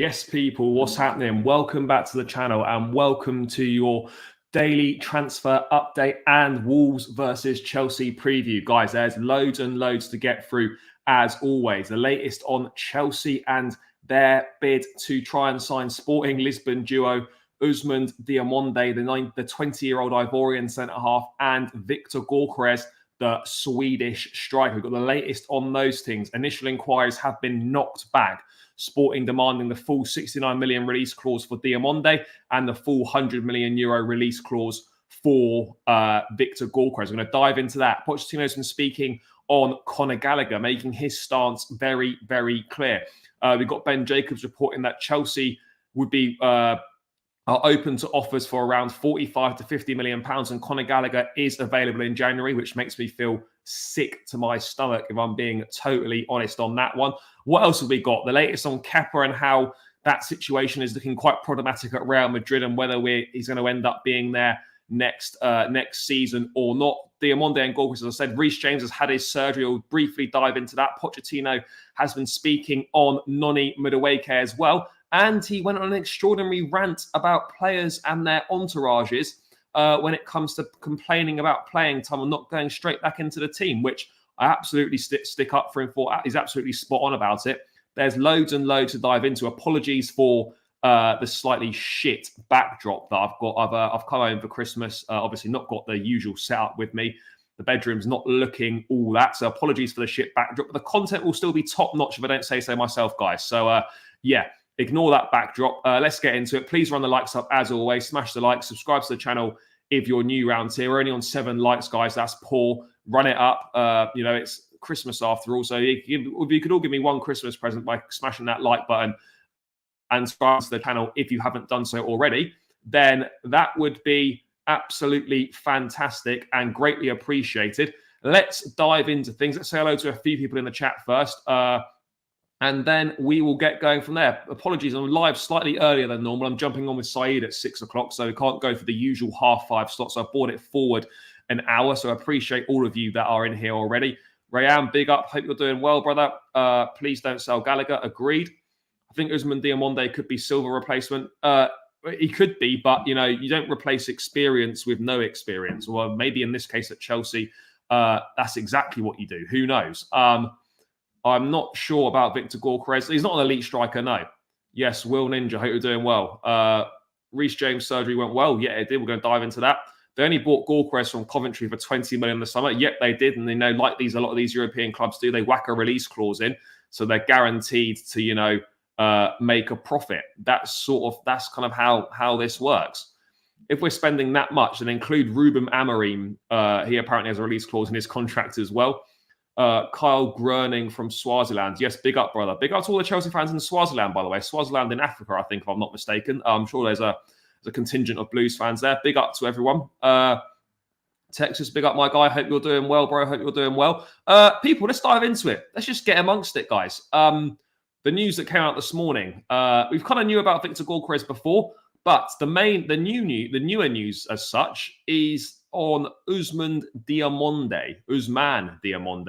Yes, people, what's happening? Welcome back to the channel and welcome to your daily transfer update and Wolves versus Chelsea preview. Guys, there's loads and loads to get through as always. The latest on Chelsea and their bid to try and sign Sporting Lisbon duo Ousmane Diomande, the 20-year-old Ivorian centre-half, and Victor Gyokeres, the Swedish striker. We've got the latest on those things. Initial inquiries have been knocked back. Sporting demanding the full 69 million release clause for Diomande and the full 100 million euro release clause for Victor Gyokeres. We're going to dive into that. Pochettino's been speaking on Conor Gallagher, making his stance very, very clear. We've got Ben Jacobs reporting that Chelsea would be are open to offers for around 45 to 50 million pounds, and Conor Gallagher is available in January, which makes me feel sick to my stomach, if I'm being totally honest on that one. What else have we got? The latest on Kepa and how that situation is looking quite problematic at Real Madrid, and whether he's going to end up being there next season or not. Diomande and Gyokeres, as I said, Reece James has had his surgery. We'll briefly dive into that. Pochettino has been speaking on Noni Madueke as well. And he went on an extraordinary rant about players and their entourages when it comes to complaining about playing time and not going straight back into the team, which I absolutely stick up for him for. He's absolutely spot on about it. There's loads and loads to dive into. Apologies for the slightly shit backdrop that I've got. I've come home for Christmas. Obviously not got the usual setup with me. The bedroom's not looking all that. So apologies for the shit backdrop. But the content will still be top notch if I don't say so myself, guys. So yeah. Ignore that backdrop. Let's get into it. Please run the likes up as always. Smash the like. Subscribe to the channel if you're new around here. We're only on 7 likes, guys. That's poor. Run it up. It's Christmas after all. So if you could all give me one Christmas present by smashing that like button and subscribe to the channel if you haven't done so already, then that would be absolutely fantastic and greatly appreciated. Let's dive into things. Let's say hello to a few people in the chat first. And then we will get going from there. Apologies, I'm live slightly earlier than normal. I'm jumping on with Saeed at 6 o'clock, so we can't go for the usual 5:30 slot. So I brought it forward an hour. So I appreciate all of you that are in here already. Rayan, big up. Hope you're doing well, brother. Please don't sell Gallagher. Agreed. I think Ousmane Diomande could be silver replacement. He could be, but you don't replace experience with no experience. Well, maybe in this case at Chelsea, that's exactly what you do. Who knows? I'm not sure about Victor Gyokeres. He's not an elite striker, no. Yes, Will Ninja, hope you're doing well. Reece James' surgery went well. Yeah, it did. We're going to dive into that. They only bought Gyokeres from Coventry for 20 million in the summer. Yep, they did. And they know, like a lot of these European clubs do, they whack a release clause in. So they're guaranteed to, make a profit. That's kind of how this works. If we're spending that much, and include Ruben Amorim, he apparently has a release clause in his contract as well. Kyle Groening from Swaziland. Yes, big up, brother. Big up to all the Chelsea fans in Swaziland, by the way. Swaziland in Africa, I think, if I'm not mistaken. I'm sure there's a contingent of Blues fans there. Big up to everyone. Texas, big up, my guy. Hope you're doing well, bro. Hope you're doing well. People, let's dive into it. Let's just get amongst it, guys. The news that came out this morning. We've kind of knew about Victor Gyokeres before, but the newer news as such is on Ousmane Diomande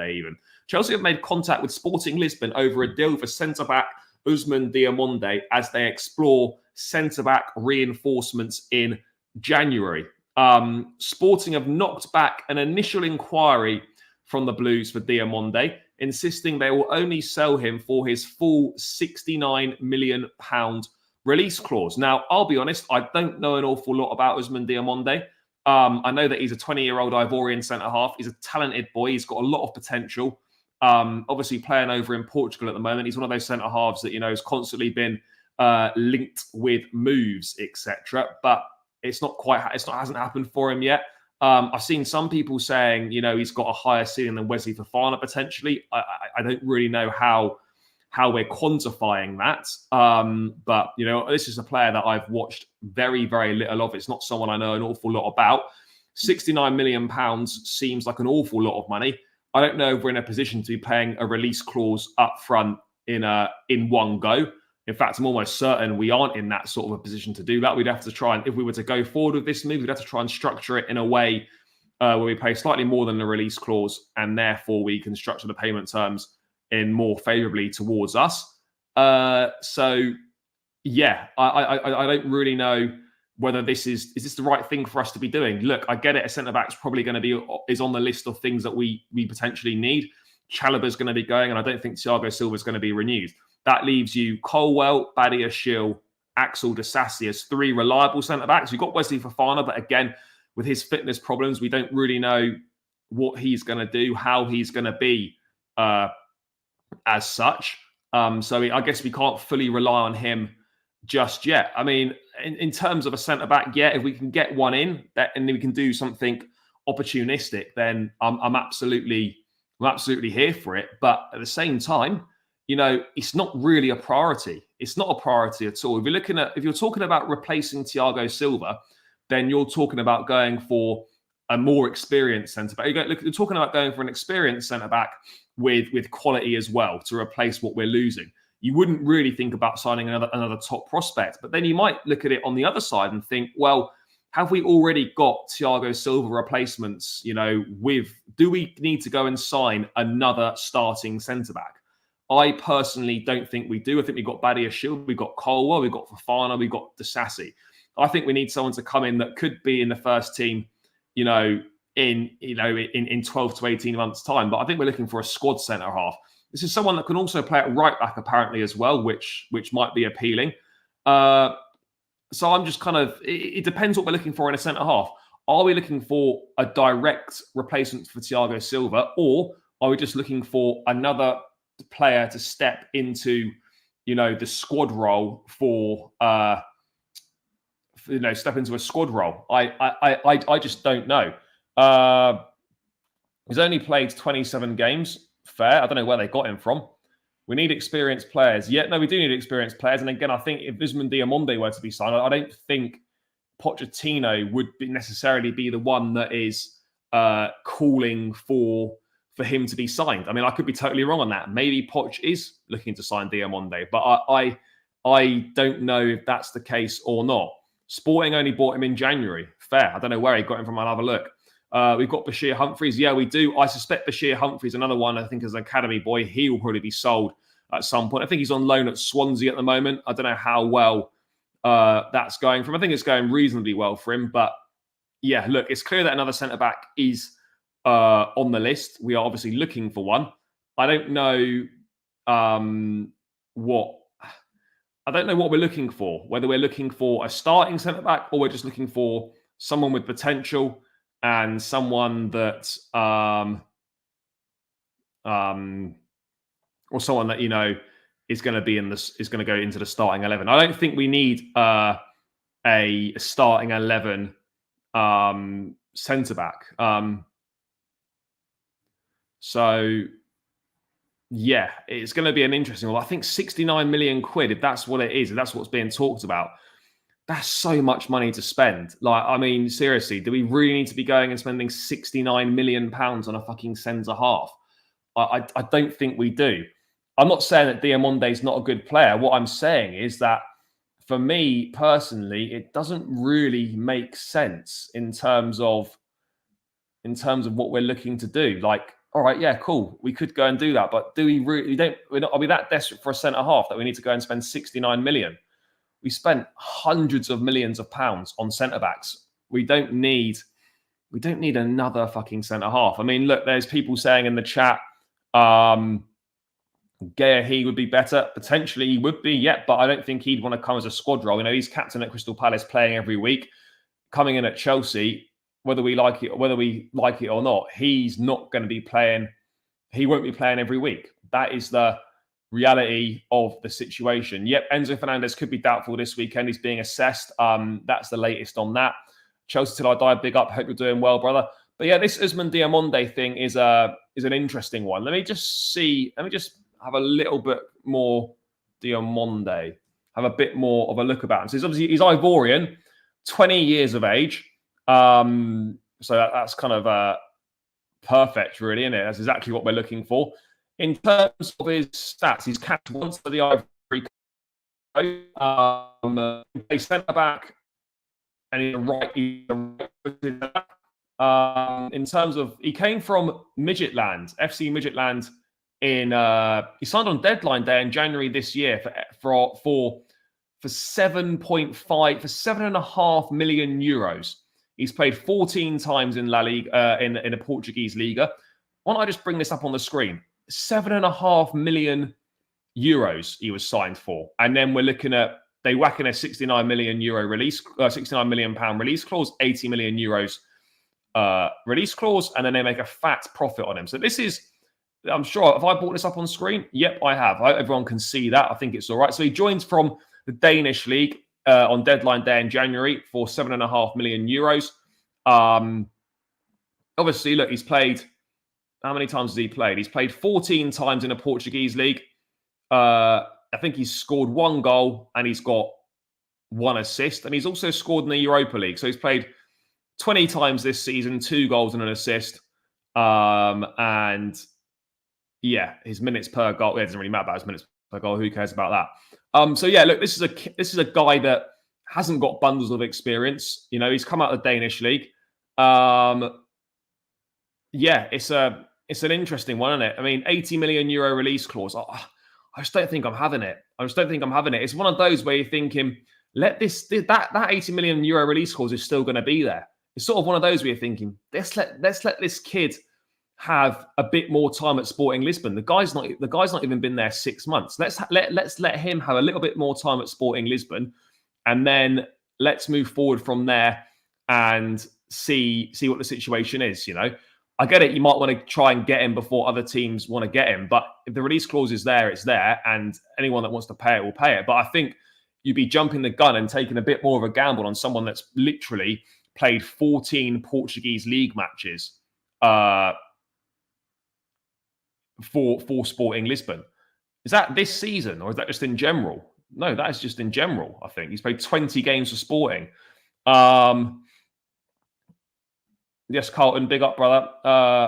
even. Chelsea have made contact with Sporting Lisbon over a deal for centre-back Ousmane Diomande as they explore centre-back reinforcements in January. Sporting have knocked back an initial inquiry from the Blues for Diomande, insisting they will only sell him for his full £69 million release clause. Now, I'll be honest, I don't know an awful lot about Ousmane Diomande. I know that he's a 20-year-old Ivorian centre-half. He's a talented boy. He's got a lot of potential. Obviously playing over in Portugal at the moment. He's one of those centre-halves that, has constantly been linked with moves, etc. But it hasn't happened for him yet. I've seen some people saying, he's got a higher ceiling than Wesley Fofana potentially. I don't really know how we're quantifying that. But, this is a player that I've watched very, very little of. It's not someone I know an awful lot about. £69 million seems like an awful lot of money. I don't know if we're in a position to be paying a release clause up front in one go. In fact, I'm almost certain we aren't in that sort of a position to do that. We'd have to try and, if we were to go forward with this move, we'd have to try and structure it in a way where we pay slightly more than the release clause, and therefore we can structure the payment terms in more favourably towards us. So yeah, I don't really know whether this is this the right thing for us to be doing. Look, I get it. A centre back's probably going to be is on the list of things that we potentially need. Chalobah's going to be going, and I don't think Thiago Silva's going to be renewed. That leaves you Colwell, Badia Shiel, Axel Disasi as three reliable centre backs. You've got Wesley Fofana, but again, with his fitness problems, we don't really know what he's going to do, how he's going to be as such. So I guess we can't fully rely on him just yet. I mean, in terms of a centre back, yeah, if we can get one in and then we can do something opportunistic, then I'm absolutely here for it. But at the same time, it's not really a priority. It's not a priority at all. If you're talking about replacing Thiago Silva, then you're talking about going for a more experienced centre back. You're talking about going for an experienced centre back with quality as well to replace what we're losing. You wouldn't really think about signing another top prospect, but then you might look at it on the other side and think, well, have we already got Thiago Silva replacements? Do we need to go and sign another starting centre back? I personally don't think we do. I think we've got Badia Shield, we've got Colwell, we've got Fofana, we've got Disasi. I think we need someone to come in that could be in the first team, in 12 to 18 months' time. But I think we're looking for a squad centre half. This is someone that can also play at right back apparently as well, which might be appealing. So I'm just it depends what we're looking for in a centre half. Are we looking for a direct replacement for Thiago Silva, or are we just looking for another player to step into, the squad role for, step into a squad role? I just don't know. He's only played 27 games. Fair. I don't know where they got him from. We need experienced players. Yeah, no, we do need experienced players. And again, I think if Lisbon Diomande were to be signed, I don't think Pochettino would necessarily be the one that is calling for him to be signed. I mean, I could be totally wrong on that. Maybe Poch is looking to sign Diomande, but I don't know if that's the case or not. Sporting only bought him in January. Fair. I don't know where he got him from. I'll have a look. We've got Bashir Humphreys. Yeah, we do. I suspect Bashir Humphreys, another one, I think, as an academy boy, he will probably be sold at some point. I think he's on loan at Swansea at the moment. I don't know how well that's going for him. I think it's going reasonably well for him. But yeah, look, it's clear that another centre-back is on the list. We are obviously looking for one. I don't know what we're looking for, whether we're looking for a starting centre-back or we're just looking for someone with potential and someone that, or someone that is going to be is going to go into the starting 11. I don't think we need a starting 11 centre back. So yeah, it's going to be an interesting one. I think 69 million quid, if that's what it is, if that's what's being talked about. That's so much money to spend. I mean, seriously, do we really need to be going and spending 69 million pounds on a fucking centre half? I don't think we do. I'm not saying that Diomande is not a good player. What I'm saying is that for me personally, it doesn't really make sense in terms of what we're looking to do. All right, yeah, cool. We could go and do that, but do we really? Are we that desperate for a centre half that we need to go and spend 69 million? We spent hundreds of millions of pounds on centre backs. We don't need another fucking centre half. I mean, look, there's people saying in the chat, he would be better. Potentially he would be, yeah, but I don't think he'd want to come as a squad role. He's captain at Crystal Palace, playing every week, coming in at Chelsea, whether we like it or not, he's not going to be playing. He won't be playing every week. That is the reality of the situation. Yep, Enzo Fernandez could be doubtful this weekend. He's being assessed. That's the latest on that. Chelsea till I die, big up. Hope you're doing well, brother. But yeah, this Usman Diomande thing is an interesting one. Let me just have a little bit more Diomande. Have a bit more of a look about him. So he's Ivorian, 20 years of age. So that's kind of perfect, really, isn't it? That's exactly what we're looking for. In terms of his stats, he's capped once for the Ivory Coast. He centre back, and he's a right-footed back. In terms of, he came from Midgetland, FC Midgetland. He signed on deadline day in January this year for for 7.5 for 7.5 million euros. He's played 14 times in La Liga in a Portuguese Liga. Why don't I just bring this up on the screen? 7.5 million euros he was signed for, and then we're looking at they whack in a 69 million euro release, 69 million pound release clause, 80 million euros release clause, and then they make a fat profit on him. So this is, I'm sure, if I brought this up on screen, yep, I have. Everyone can see that. I think it's all right. So he joins from the Danish league on deadline day in January for 7.5 million euros. Obviously, look, he's played. How many times has he played? He's played 14 times in a Portuguese league. I think he's scored 1 goal and he's got 1 assist. And he's also scored in the Europa League. So he's played 20 times this season, 2 goals and an assist. And yeah, his minutes per goal. It doesn't really matter about his minutes per goal. Who cares about that? So yeah, look, this is a guy that hasn't got bundles of experience. You know, he's come out of the Danish league. Yeah, it's an interesting one, isn't it? I mean, 80 million euro release clause. I just don't think I'm having it. It's one of those where you're thinking, that 80 million euro release clause is still going to be there. It's sort of one of those where you're thinking, let's let this kid have a bit more time at Sporting Lisbon. The guy's not even been there 6 months. Let's let him have a little bit more time at Sporting Lisbon, and then let's move forward from there and see what the situation is. You know, I get it. You might want to try and get him before other teams want to get him, but if the release clause is there, it's there, and anyone that wants to pay it will pay it. But I think you'd be jumping the gun and taking a bit more of a gamble on someone that's literally played 14 Portuguese league matches for Sporting Lisbon. Is that this season or is that just in general? No, that is just in general. I think he's played 20 games for Sporting. Yes, Carlton, big up, brother.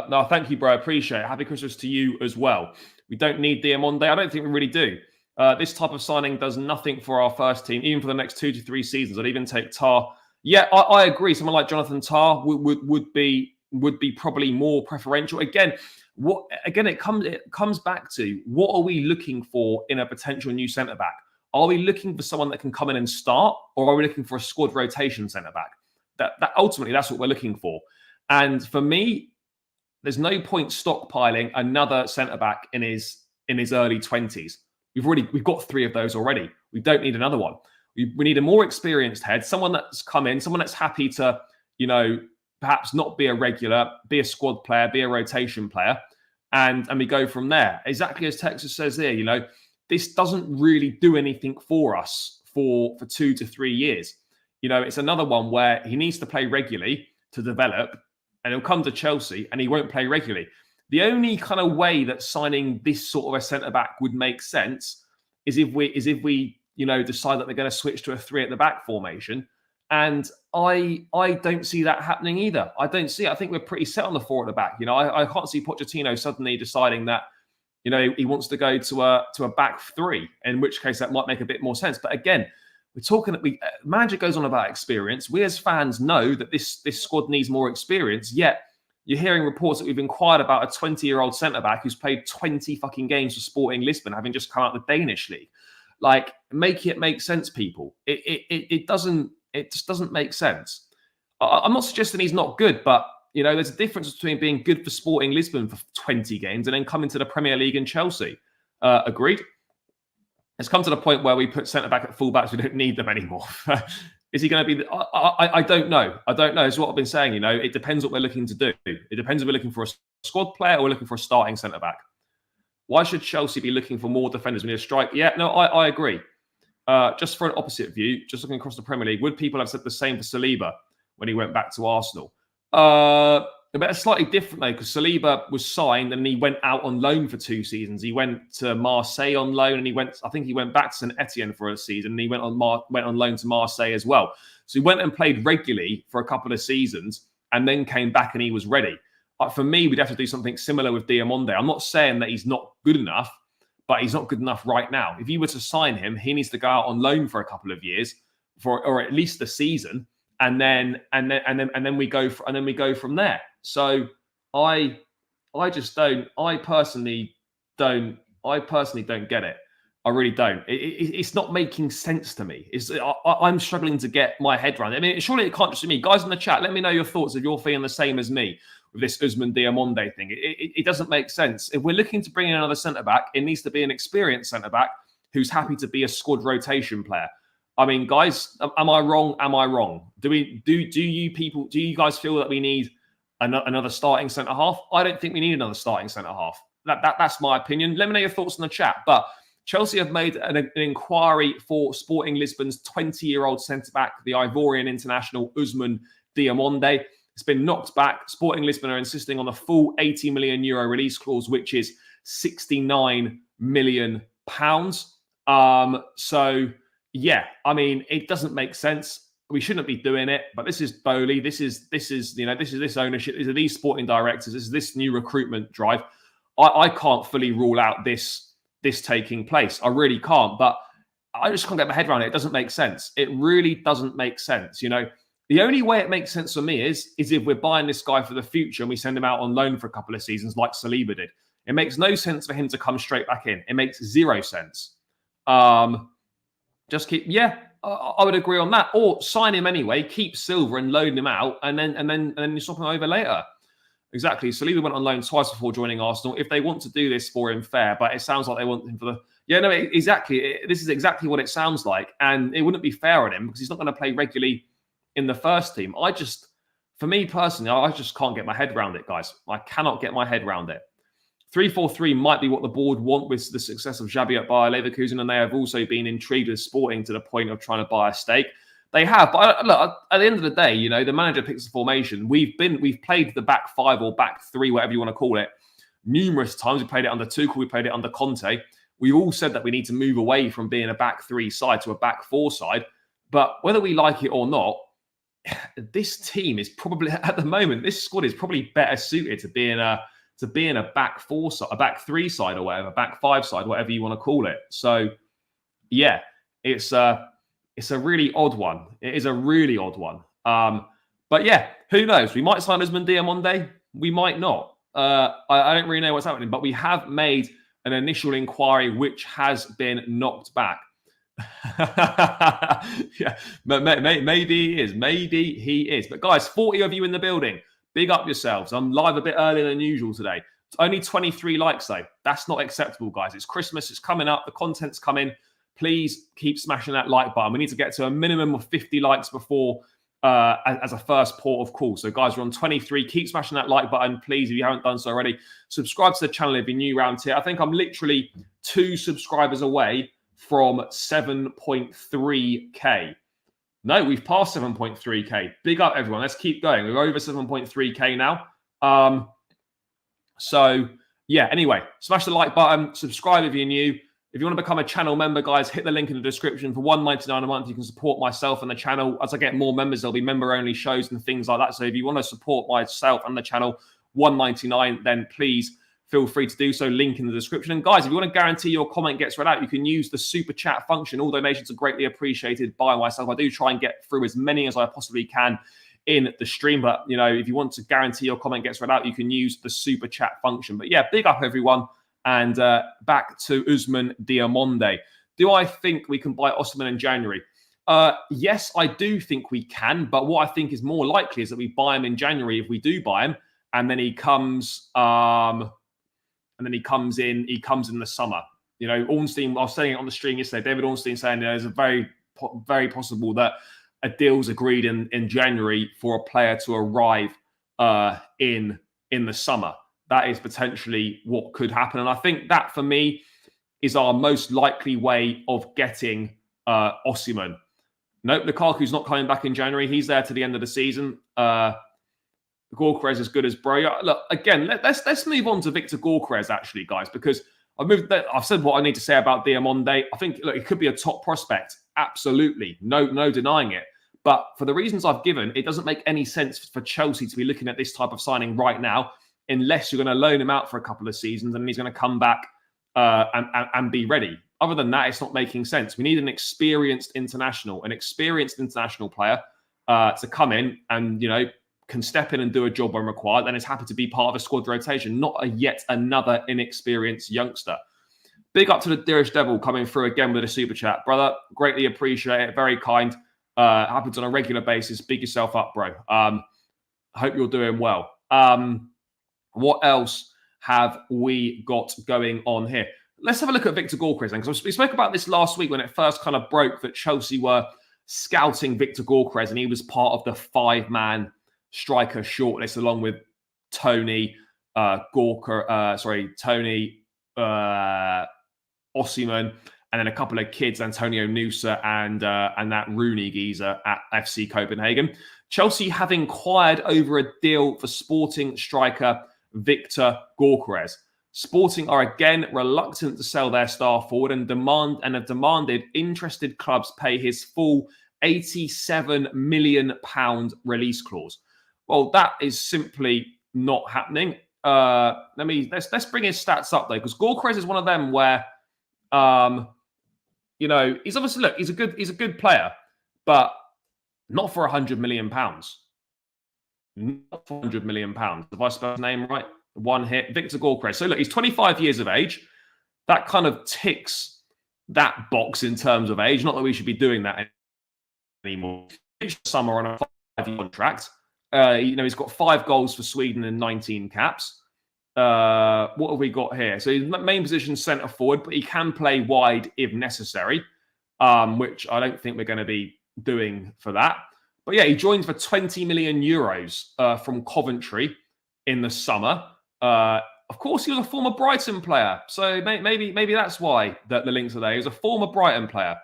No, thank you, bro. I appreciate it. Happy Christmas to you as well. We don't need Diomande. I don't think we really do. This type of signing does nothing for our first team, even for the next 2 to 3 seasons. I'd even take Tar. Yeah, I agree. Someone like Jonathan Tar would be probably more preferential. Again, it comes back to what are we looking for in a potential new centre back? Are we looking for someone that can come in and start, or are we looking for a squad rotation centre back? That ultimately that's what we're looking for. And for me, there's no point stockpiling another centre back in his early 20s. We've got 3 of those already. We don't need another one. We need a more experienced head, someone that's come in, someone that's happy to, you know, perhaps not be a regular, be a squad player, be a rotation player, and we go from there. Exactly as Texas says there, you know, this doesn't really do anything for us for 2 to 3 years. You know, it's another one where he needs to play regularly to develop, and he'll come to Chelsea and he won't play regularly. The only kind of way that signing this sort of a centre back would make sense is if we you know, decide that they're going to switch to a 3 at the back formation. And I don't see that happening either. I don't see it. I think we're pretty set on the 4 at the back. You know, I can't see Pochettino suddenly deciding that, you know, he wants to go to a back 3, in which case that might make a bit more sense. But again, we're talking that manager goes on about experience. We as fans know that this squad needs more experience. Yet you're hearing reports that we've inquired about a 20-year-old centre back who's played 20 fucking games for Sporting Lisbon, having just come out of the Danish league. Like, make it make sense, people. It just doesn't make sense. I'm not suggesting he's not good, but you know, there's a difference between being good for Sporting Lisbon for 20 games and then coming to the Premier League in Chelsea. Agreed. It's come to the point where we put centre back at fullbacks. We don't need them anymore. Is he going to be? I don't know. I don't know. It's what I've been saying. You know, it depends what we're looking to do. It depends if we're looking for a squad player or we're looking for a starting centre back. Why should Chelsea be looking for more defenders? We need a strike. Yeah, no, I agree. Just for an opposite view, just looking across the Premier League, would people have said the same for Saliba when he went back to Arsenal? But it's slightly different though, because Saliba was signed and he went out on loan for 2 seasons. He went to Marseille on loan, and I think he went back to St Etienne for a season, and he went on loan to Marseille as well. So he went and played regularly for a couple of seasons, and then came back and he was ready. For me, we'd have to do something similar with Diomande. I'm not saying that he's not good enough, but he's not good enough right now. If you were to sign him, he needs to go out on loan for a couple of years, or at least a season, and then we go from there. So I personally don't get it. I really don't. It's not making sense to me. I'm struggling to get my head around it. I mean, surely it can't just be me. Guys in the chat, let me know your thoughts if you're feeling the same as me with this Usman Diomande thing. It doesn't make sense. If we're looking to bring in another centre-back, it needs to be an experienced centre-back who's happy to be a squad rotation player. I mean, guys, am I wrong? Am I wrong? Do you guys feel that we need another starting centre-half? I don't think we need another starting centre-half. That's my opinion. Let me know your thoughts in the chat. But Chelsea have made an inquiry for Sporting Lisbon's 20-year-old centre-back, the Ivorian international Usman Diomande. It's been knocked back. Sporting Lisbon are insisting on the full €80 million release clause, which is £69 million. So, yeah, I mean, it doesn't make sense. We shouldn't be doing it, but this is Bowley. This is this ownership. These are these sporting directors. This is this new recruitment drive. I can't fully rule out this taking place. I really can't, but I just can't get my head around it. It doesn't make sense. It really doesn't make sense. The only way it makes sense for me is if we're buying this guy for the future and we send him out on loan for a couple of seasons like Saliba did. It makes no sense for him to come straight back in. It makes zero sense. I would agree on that. Or sign him anyway, keep Silva and loan him out, and then you swap him over later. Exactly. Saliba went on loan twice before joining Arsenal. If they want to do this for him, fair. But it sounds like they want him for the... Yeah, no, exactly. This is exactly what it sounds like. And it wouldn't be fair on him because he's not going to play regularly in the first team. For me personally, I just can't get my head around it, guys. I cannot get my head around it. 3-4-3 might be what the board want with the success of Xabi at Bayer Leverkusen, and they have also been intrigued with Sporting to the point of trying to buy a stake. They have, but look, at the end of the day, the manager picks the formation. We've played the back five or back three, whatever you want to call it, numerous times. We played it under Tuchel, we played it under Conte. We've all said that we need to move away from being a back three side to a back four side. But whether we like it or not, this team is probably, at the moment, this squad is probably better suited to being a back four side, a back three side or whatever, back five side, whatever you want to call it. So, yeah, it's a really odd one. It is a really odd one. But yeah, who knows? We might sign Usman Diomande. We might not. I don't really know what's happening, but we have made an initial inquiry which has been knocked back. Yeah, maybe he is. Maybe he is. But guys, 40 of you in the building. Big up yourselves. I'm live a bit earlier than usual today. It's only 23 likes though. That's not acceptable, guys. It's Christmas. It's coming up. The content's coming. Please keep smashing that like button. We need to get to a minimum of 50 likes before as a first port of call. So guys, we're on 23. Keep smashing that like button, please, if you haven't done so already. Subscribe to the channel if you're new around here. I think I'm literally 2 subscribers away from 7.3K. No, we've passed 7.3K. Big up, everyone. Let's keep going. We're over 7.3K now. So, yeah, anyway, smash the like button. Subscribe if you're new. If you want to become a channel member, guys, hit the link in the description. For $1.99 a month, you can support myself and the channel. As I get more members, there'll be member-only shows and things like that. So if you want to support myself and the channel, $1.99, then please feel free to do so. Link in the description. And guys, if you want to guarantee your comment gets read out, you can use the super chat function. All donations are greatly appreciated by myself. I do try and get through as many as I possibly can in the stream. But, if you want to guarantee your comment gets read out, you can use the super chat function. But yeah, big up, everyone. And back to Usman Diomande. Do I think we can buy Osman in January? Yes, I do think we can. But what I think is more likely is that we buy him in January if we do buy him, and then he comes, in the summer. Ornstein. I was saying it on the stream yesterday. David Ornstein saying there's a very, very possible that a deal's agreed in January for a player to arrive in the summer. That is potentially what could happen. And I think that, for me, is our most likely way of getting Osimhen. Nope, Lukaku's not coming back in January. He's there to the end of the season. Gyökeres as good as bro. Look, again, let's move on to Victor Gyökeres, actually, guys, because I've said what I need to say about Diomande. I think, look, it could be a top prospect. Absolutely. No denying it. But for the reasons I've given, it doesn't make any sense for Chelsea to be looking at this type of signing right now, unless you're going to loan him out for a couple of seasons and he's going to come back and be ready. Other than that, it's not making sense. We need an experienced international player to come in and, can step in and do a job when required, and is happy to be part of a squad rotation, not yet another inexperienced youngster. Big up to the Dearest Devil coming through again with a super chat. Brother, greatly appreciate it. Very kind. Happens on a regular basis. Big yourself up, bro. Hope you're doing well. What else have we got going on here? Let's have a look at Victor Gyökeres then, because we spoke about this last week when it first kind of broke that Chelsea were scouting Victor Gyökeres, and he was part of the 5-man striker shortlist along with Tony, Tony, Osimhen, and then a couple of kids, Antonio Nusa and that Rooney geezer at FC Copenhagen. Chelsea have inquired over a deal for Sporting striker Victor Gyökeres. Sporting are again reluctant to sell their star forward and have demanded interested clubs pay his full £87 million release clause. Well, that is simply not happening. Let's bring his stats up though, because Gyökeres is one of them where, he's obviously he's a good player, but not for £100 million. Not for £100 million. If I spell his name right, one hit, Victor Gyökeres. So look, he's 25 years of age. That kind of ticks that box in terms of age. Not that we should be doing that anymore. Summer on a 5-year contract. He's got 5 goals for Sweden and 19 caps. What have we got here? So his main position centre forward, but he can play wide if necessary, which I don't think we're going to be doing for that. But yeah, he joined for €20 million from Coventry in the summer. Of course, he was a former Brighton player, so maybe that's why the links are there. He was a former Brighton player.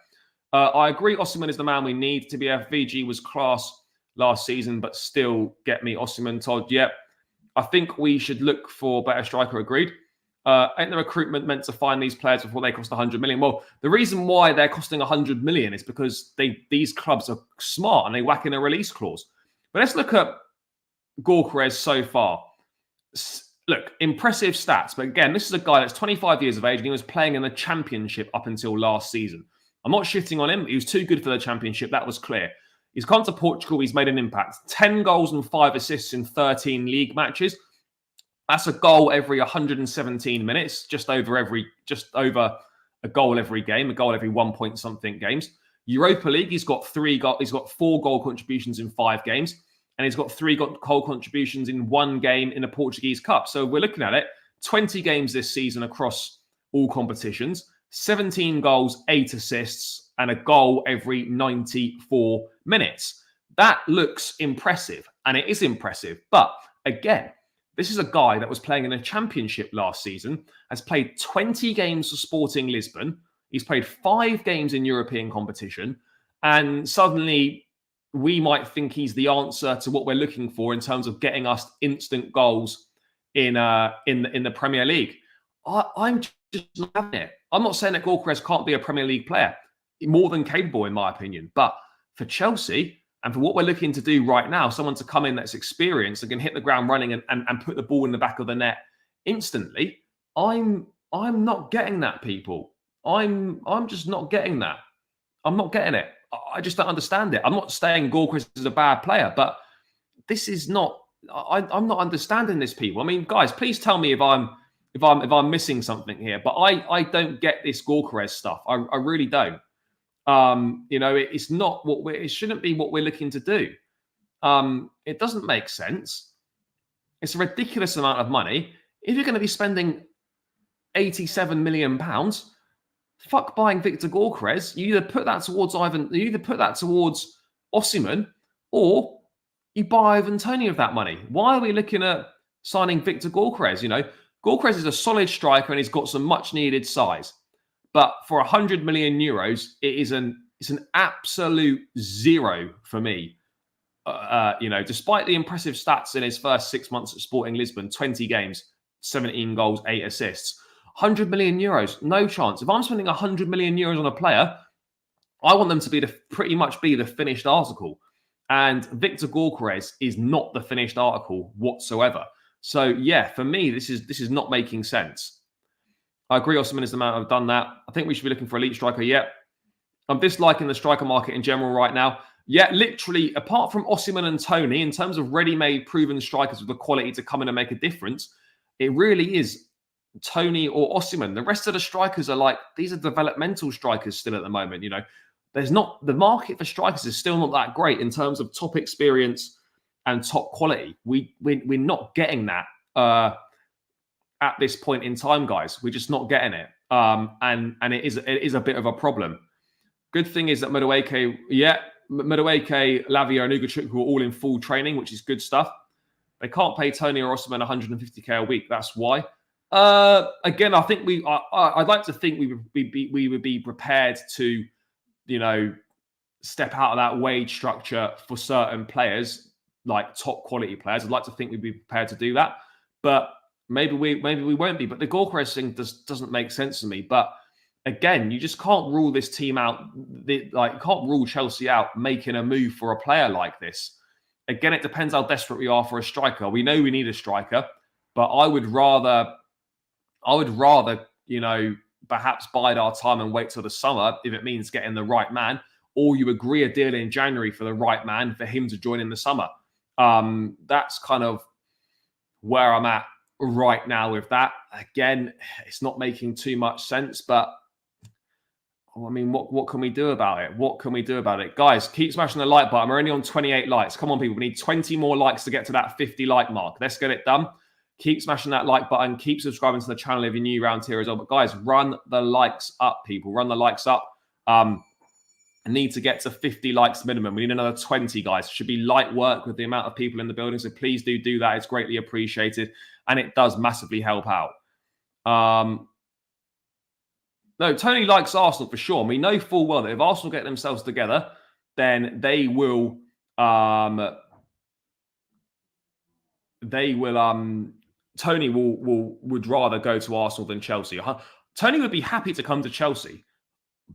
I agree, Osimhen is the man we need. To be FVG was class last season, but still get me Osimhen. Todd, yep. I think we should look for better striker. Agreed. Ain't the recruitment meant to find these players before they cost 100 million? Well, the reason why they're costing 100 million is because these clubs are smart and they whack in a release clause. But let's look at Gyökeres so far. Look, impressive stats. But again, this is a guy that's 25 years of age and he was playing in the Championship up until last season. I'm not shitting on him. He was too good for the Championship. That was clear. He's come to Portugal. He's made an impact. 10 goals and 5 assists in 13 league matches. That's a goal every 117 minutes, just over a goal every game, a goal every 1 point something games. Europa League, he's got 4 goal contributions in 5 games, and he's got 3 goal contributions in 1 game in a Portuguese Cup. So we're looking at it, 20 games this season across all competitions, 17 goals, 8 assists, and a goal every 94 minutes. That looks impressive, and it is impressive. But again, this is a guy that was playing in a Championship last season, has played 20 games for Sporting Lisbon. He's played 5 games in European competition. And suddenly we might think he's the answer to what we're looking for in terms of getting us instant goals in the Premier League. I'm just not having it. I'm not saying that Gyökeres can't be a Premier League player. More than capable, in my opinion. But for Chelsea, and for what we're looking to do right now, someone to come in that's experienced and can hit the ground running and put the ball in the back of the net instantly, I'm not getting that, people. I'm just not getting that. I'm not getting it. I just don't understand it. I'm not saying Gyökeres is a bad player, but this is not. I'm not understanding this, people. I mean, guys, please tell me if I'm missing something here. But I don't get this Gyökeres stuff. I really don't. It's not it shouldn't be what we're looking to do. It doesn't make sense. It's a ridiculous amount of money. If you're going to be spending £87 million, fuck buying Victor Gyökeres. You either put that towards Osimhen, or you buy Ivan Toney with that money. Why are we looking at signing Victor Gyökeres? Gyökeres is a solid striker and he's got some much needed size. But for €100 million, it's an absolute zero for me. Despite the impressive stats in his first 6 months at Sporting Lisbon, 20 games, 17 goals, 8 assists. €100 million, no chance. If I'm spending €100 million on a player, I want them to pretty much be the finished article. And Victor Gyökeres is not the finished article whatsoever. So yeah, for me, this is not making sense. I agree, Osimhen is the man who've done that. I think we should be looking for a elite striker. Yep. I'm disliking the striker market in general right now. Yeah, literally, apart from Osimhen and Toney, in terms of ready-made, proven strikers with the quality to come in and make a difference, it really is Tony or Osimhen. The rest of the strikers are like, these are developmental strikers still at the moment. You know, there's not, the market for strikers is still not that great in terms of top experience and top quality. We're not getting that at this point in time, guys. We're just not getting it. And it is a bit of a problem. Good thing is that Madueke, Lavia, and Ugochukwu are all in full training, which is good stuff. They can't pay Tony or Osimhen 150k a week. That's why. Again, I think I'd like to think we would be prepared to, you know, step out of that wage structure for certain players, like top quality players. I'd like to think we'd be prepared to do that, but maybe we won't be. But the Gyökeres thing doesn't make sense to me. But again, you just can't rule this team out. You can't rule Chelsea out making a move for a player like this. Again, it depends how desperate we are for a striker. We know we need a striker, but I would rather, you know, perhaps bide our time and wait till the summer if it means getting the right man, or you agree a deal in January for the right man for him to join in the summer. That's kind of where I'm at right now with that. Again, it's not making too much sense, but I mean, what can we do about it? What can we do about it? Guys, keep smashing the like button. We're only on 28 likes. Come on, people. We need 20 more likes to get to that 50 like mark. Let's get it done. Keep smashing that like button. Keep subscribing to the channel if you're new around here as well. But guys, run the likes up, people. Run the likes up. I need to get to 50 likes minimum. We need another 20, guys. It should be light work with the amount of people in the building. So please do that. It's greatly appreciated. And it does massively help out. No, Tony likes Arsenal for sure. And we know full well that if Arsenal get themselves together, then they will Tony would rather go to Arsenal than Chelsea. Tony would be happy to come to Chelsea,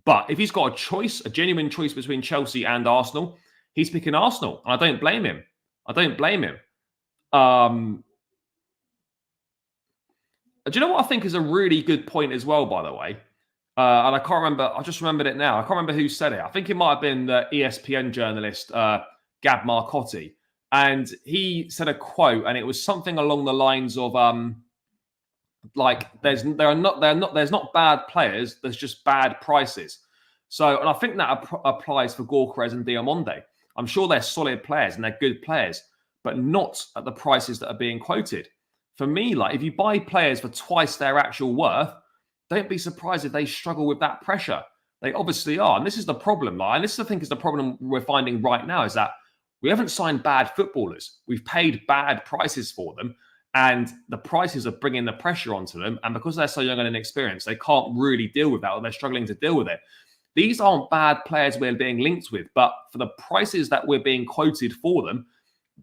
but if he's got a choice, a genuine choice between Chelsea and Arsenal, he's picking Arsenal, and I don't blame him. Do you know what I think is a really good point as well, by the way? And I can't remember. I just remembered it now. I can't remember who said it. I think it might have been the ESPN journalist Gab Marcotti, and he said a quote, and it was something along the lines of there's not bad players. There's just bad prices. So, and I think that applies for Gyokeres and Diomande. I'm sure they're solid players and they're good players, but not at the prices that are being quoted. For me, like, if you buy players for twice their actual worth, don't be surprised if they struggle with that pressure. They obviously are. And this is the problem. And this, I think, is the problem we're finding right now, is that we haven't signed bad footballers. We've paid bad prices for them. And the prices are bringing the pressure onto them. And because they're so young and inexperienced, they can't really deal with that, or they're struggling to deal with it. These aren't bad players we're being linked with. But for the prices that we're being quoted for them,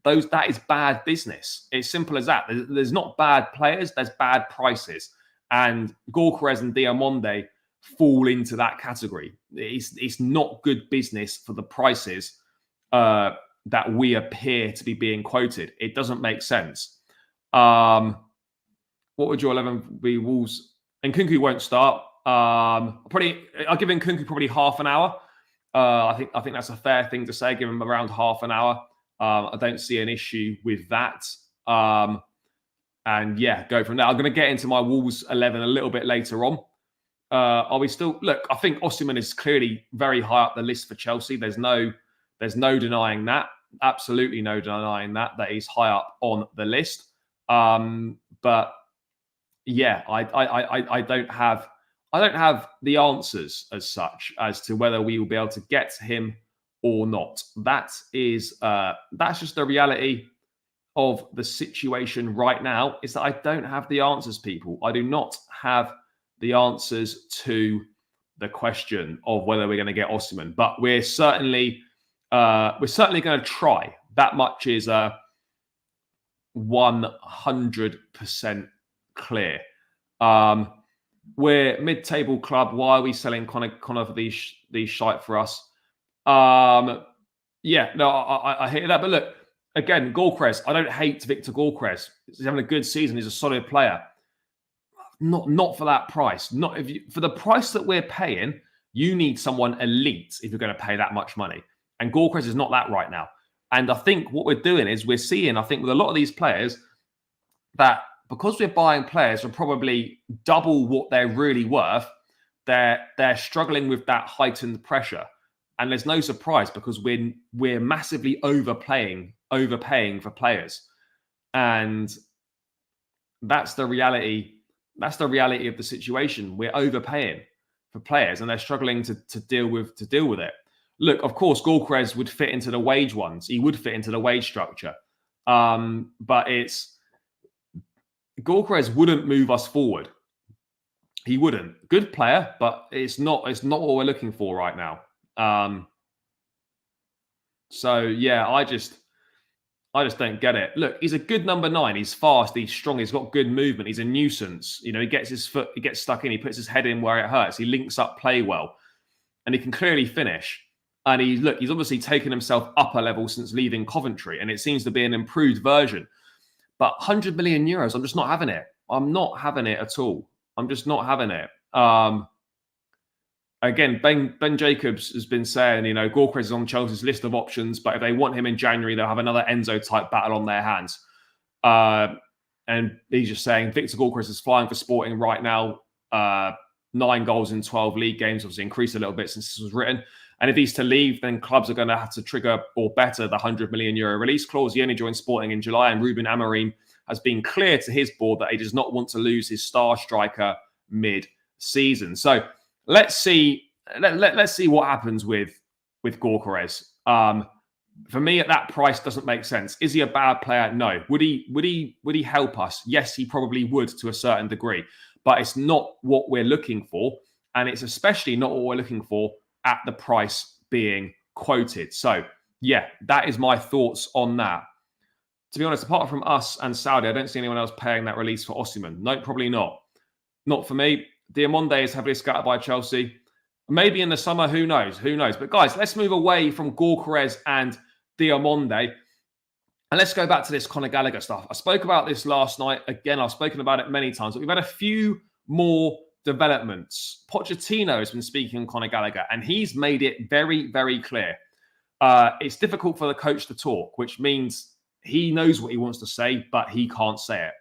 that is bad business. It's simple as that. There's not bad players, there's bad prices. And Gyokeres and Diomande fall into that category. It's not good business for the prices that we appear to be being quoted. It doesn't make sense. What would your 11 be? Wolves and Nkunku won't start. I'll give Nkunku probably half an hour. I think that's a fair thing to say. Give him around half an hour. I don't see an issue with that. And yeah, go from there. I'm going to get into my Wolves 11 a little bit later on. Are we still... Look, I think Osimhen is clearly very high up the list for Chelsea. There's no denying that. Absolutely no denying that he's high up on the list. But yeah, I don't have the answers as such as to whether we will be able to get him or not. That's just the reality of the situation right now, is that I don't have the answers, people. I do not have the answers to the question of whether we're going to get Osimhen, but we're certainly going to try. That much is 100% clear. We're mid-table club. Why are we selling Conor for these shite for us? Yeah, no, I hear that, but look. Again, Gyökeres, I don't hate Victor Gyökeres. He's having a good season. He's a solid player. Not for that price. For the price that we're paying, you need someone elite if you're going to pay that much money. And Gyökeres is not that right now. And I think what we're doing is we're seeing, I think, with a lot of these players, that because we're buying players for probably double what they're really worth, they're struggling with that heightened pressure. And there's no surprise because we're massively overpaying for players. And that's the reality. That's the reality of the situation. We're overpaying for players, and they're struggling to deal with it. Look, of course, Gyökeres would fit into the wage ones. He would fit into the wage structure, but Gyökeres wouldn't move us forward. He wouldn't. Good player, but it's not what we're looking for right now. So yeah, I just don't get it. Look, he's a good number 9. He's fast. He's strong. He's got good movement. He's a nuisance. He gets his foot. He gets stuck in. He puts his head in where it hurts. He links up play well, and he can clearly finish. And he's obviously taken himself up a level since leaving Coventry, and it seems to be an improved version. But 100 million euros, I'm just not having it. I'm not having it at all. I'm just not having it. Again, Ben Jacobs has been saying, Gyökeres is on Chelsea's list of options, but if they want him in January, they'll have another Enzo-type battle on their hands. And he's just saying Victor Gyökeres is flying for Sporting right now. 9 goals in 12 league games, obviously increased a little bit since this was written. And if he's to leave, then clubs are going to have to trigger or better the 100 million euro release clause. He only joined Sporting in July, and Ruben Amorim has been clear to his board that he does not want to lose his star striker mid-season. So let's see what happens with Gyökeres. For me, at that price, doesn't make sense. Is he a bad player? No. Would he help us? Yes, he probably would to a certain degree, but it's not what we're looking for, and it's especially not what we're looking for at the price being quoted. So yeah, that is my thoughts on that. To be honest, apart from us and Saudi, I don't see anyone else paying that release for Osimhen. No, probably not. Not for me. Diomande is heavily scouted by Chelsea. Maybe in the summer, who knows? Who knows? But guys, let's move away from Gyökeres and Diomande, and let's go back to this Conor Gallagher stuff. I spoke about this last night. Again, I've spoken about it many times, but we've had a few more developments. Pochettino has been speaking on Conor Gallagher, and he's made it very, very clear. It's difficult for the coach to talk, which means he knows what he wants to say, but he can't say it.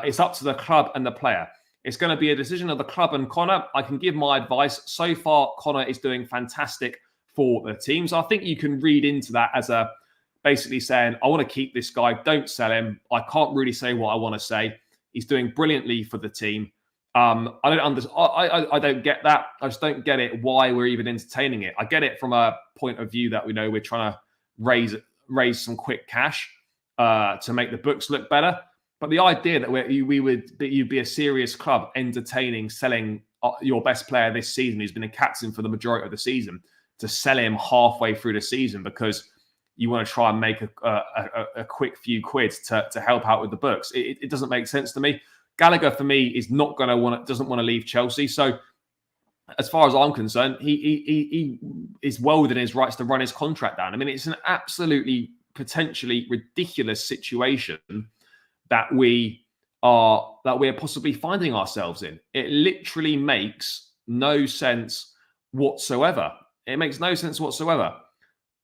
It's up to the club and the player. It's going to be a decision of the club and Conor. I can give my advice. So far, Conor is doing fantastic for the team. So I think you can read into that as a basically saying, I want to keep this guy. Don't sell him. I can't really say what I want to say. He's doing brilliantly for the team. I don't get that. I just don't get it why we're even entertaining it. I get it from a point of view that we know we're trying to raise some quick cash to make the books look better. But the idea that you'd be a serious club entertaining selling your best player this season, who's been a captain for the majority of the season, to sell him halfway through the season because you want to try and make a quick few quid to help out with the books. It doesn't make sense to me. Gallagher, for me, is not going to doesn't want to leave Chelsea. So, as far as I'm concerned, he is well within his rights to run his contract down. I mean, it's an absolutely potentially ridiculous situation that we're possibly finding ourselves in. It literally makes no sense whatsoever. It makes no sense whatsoever.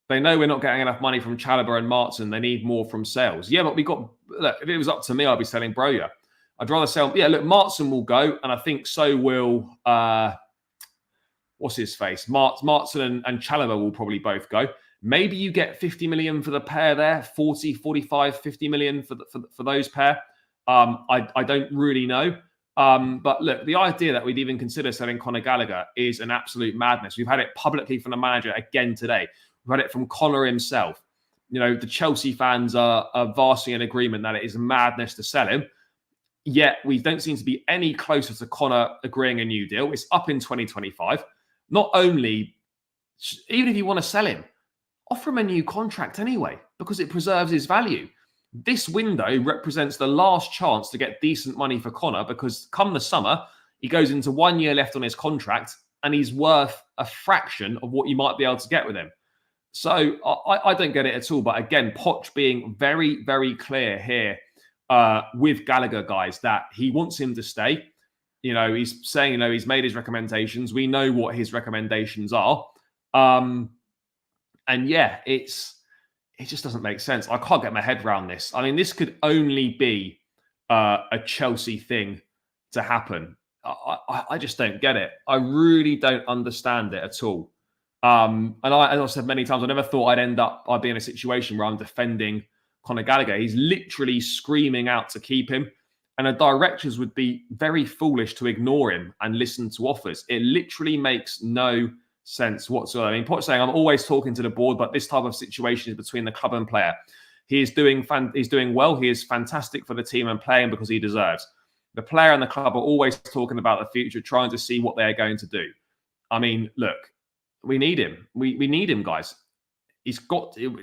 They know we're not getting enough money from Chalobah and Martin. They need more from sales. Yeah, but look, if it was up to me, I'd be selling Broja. I'd rather sell. Yeah, look, Martin will go, and I think so will what's his face? Martin and Chalobah will probably both go. Maybe you get 50 million for the pair there, 40, 45, 50 million for those pair. I don't really know. But look, the idea that we'd even consider selling Conor Gallagher is an absolute madness. We've had it publicly from the manager again today. We've had it from Conor himself. The Chelsea fans are vastly in agreement that it is madness to sell him. Yet we don't seem to be any closer to Conor agreeing a new deal. It's up in 2025. Not only, even if you want to sell him, offer him a new contract anyway, because it preserves his value. This window represents the last chance to get decent money for Conor, because come the summer, he goes into 1 year left on his contract and he's worth a fraction of what you might be able to get with him. So I don't get it at all. But again, Poch being very, very clear here with Gallagher, guys, that he wants him to stay. He's saying, he's made his recommendations. We know what his recommendations are. And yeah, it just doesn't make sense. I can't get my head around this. I mean, this could only be a Chelsea thing to happen. I just don't get it. I really don't understand it at all. And as I said many times, I never thought I'd be in a situation where I'm defending Conor Gallagher. He's literally screaming out to keep him. And the directors would be very foolish to ignore him and listen to offers. It literally makes no sense whatsoever. I mean, Poch saying, I'm always talking to the board, but this type of situation is between the club and player. He's doing well. He is fantastic for the team and playing because he deserves. The player and the club are always talking about the future, trying to see what they're going to do. I mean, look, we need him. We need him, guys.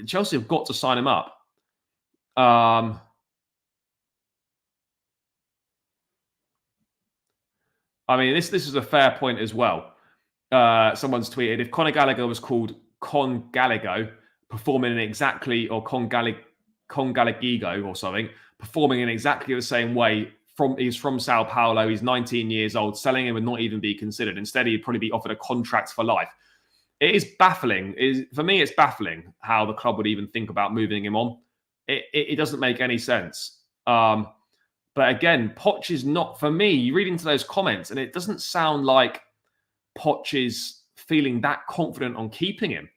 Chelsea have got to sign him up. I mean, this is a fair point as well. Someone's tweeted, if Conor Gallagher was called Con Gallagher, performing in exactly, or Con Gallaghigo or something, performing in exactly the same way. He's from Sao Paulo. He's 19 years old. Selling him would not even be considered. Instead, he'd probably be offered a contract for life. It is baffling. For me, it's baffling how the club would even think about moving him on. It doesn't make any sense. But again, Poch is not, for me, you read into those comments, and it doesn't sound like Poch is feeling that confident on keeping him.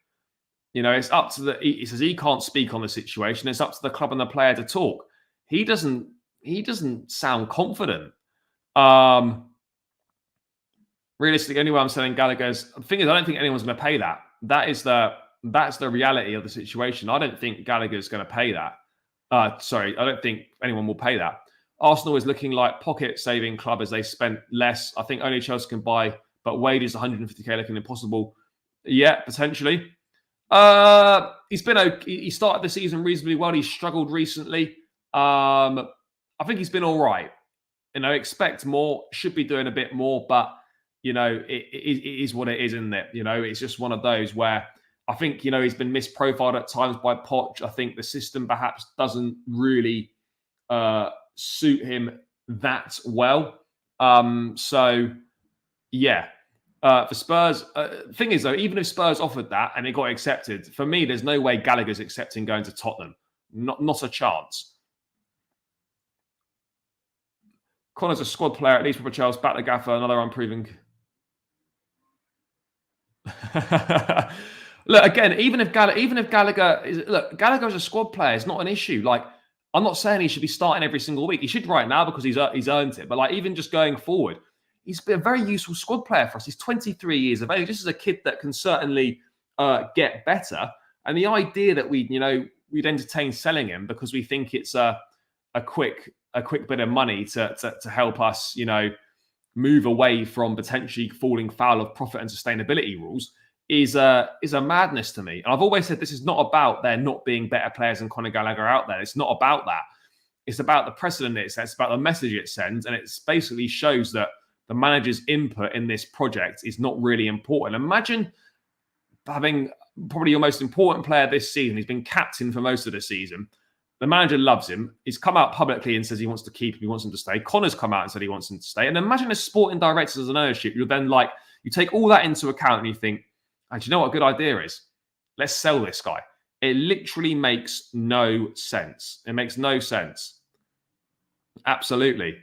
You know, it's up to he says he can't speak on the situation. It's up to the club and the player to talk. He doesn't sound confident. Realistically, anyway, I'm saying Gallagher's. The thing is, I don't think anyone's going to pay that. That's the reality of the situation. I don't think Gallagher's going to pay that. I don't think anyone will pay that. Arsenal is looking like pocket-saving club as they spent less. I think only Chelsea can buy, but Wade is 150k looking impossible. Yeah, potentially. He's been okay. He started the season reasonably well. He's struggled recently. I think he's been all right. You know, expect more. Should be doing a bit more, but you know, it is what it is, isn't it? You know, it's just one of those where I think, he's been misprofiled at times by Poch. I think the system perhaps doesn't really suit him that well. Yeah. For Spurs, thing is though, even if Spurs offered that and it got accepted, for me, there's no way Gallagher's accepting going to Tottenham. Not a chance. Connor's a squad player, at least for Chelsea. Back the gaffer, another unproven. Look, again, even if Gallagher is, Gallagher's a squad player. It's not an issue. Like, I'm not saying he should be starting every single week. He should right now because he's earned it. But like, even just going forward, he's been a very useful squad player for us. He's 23 years of age. This is a kid that can certainly get better. And the idea that we'd entertain selling him because we think it's a quick bit of money to help us, move away from potentially falling foul of profit and sustainability rules is a madness to me. And I've always said this is not about there not being better players than Conor Gallagher out there. It's not about that. It's about the precedent it sets, about the message it sends, and it basically shows that the manager's input in this project is not really important. Imagine having probably your most important player this season. He's been captain for most of the season. The manager loves him. He's come out publicly and says he wants to keep him. He wants him to stay. Connor's come out and said he wants him to stay. And imagine as sporting directors as an ownership, you're then like, you take all that into account and you think, do you know what a good idea is? Let's sell this guy. It literally makes no sense. It makes no sense. Absolutely.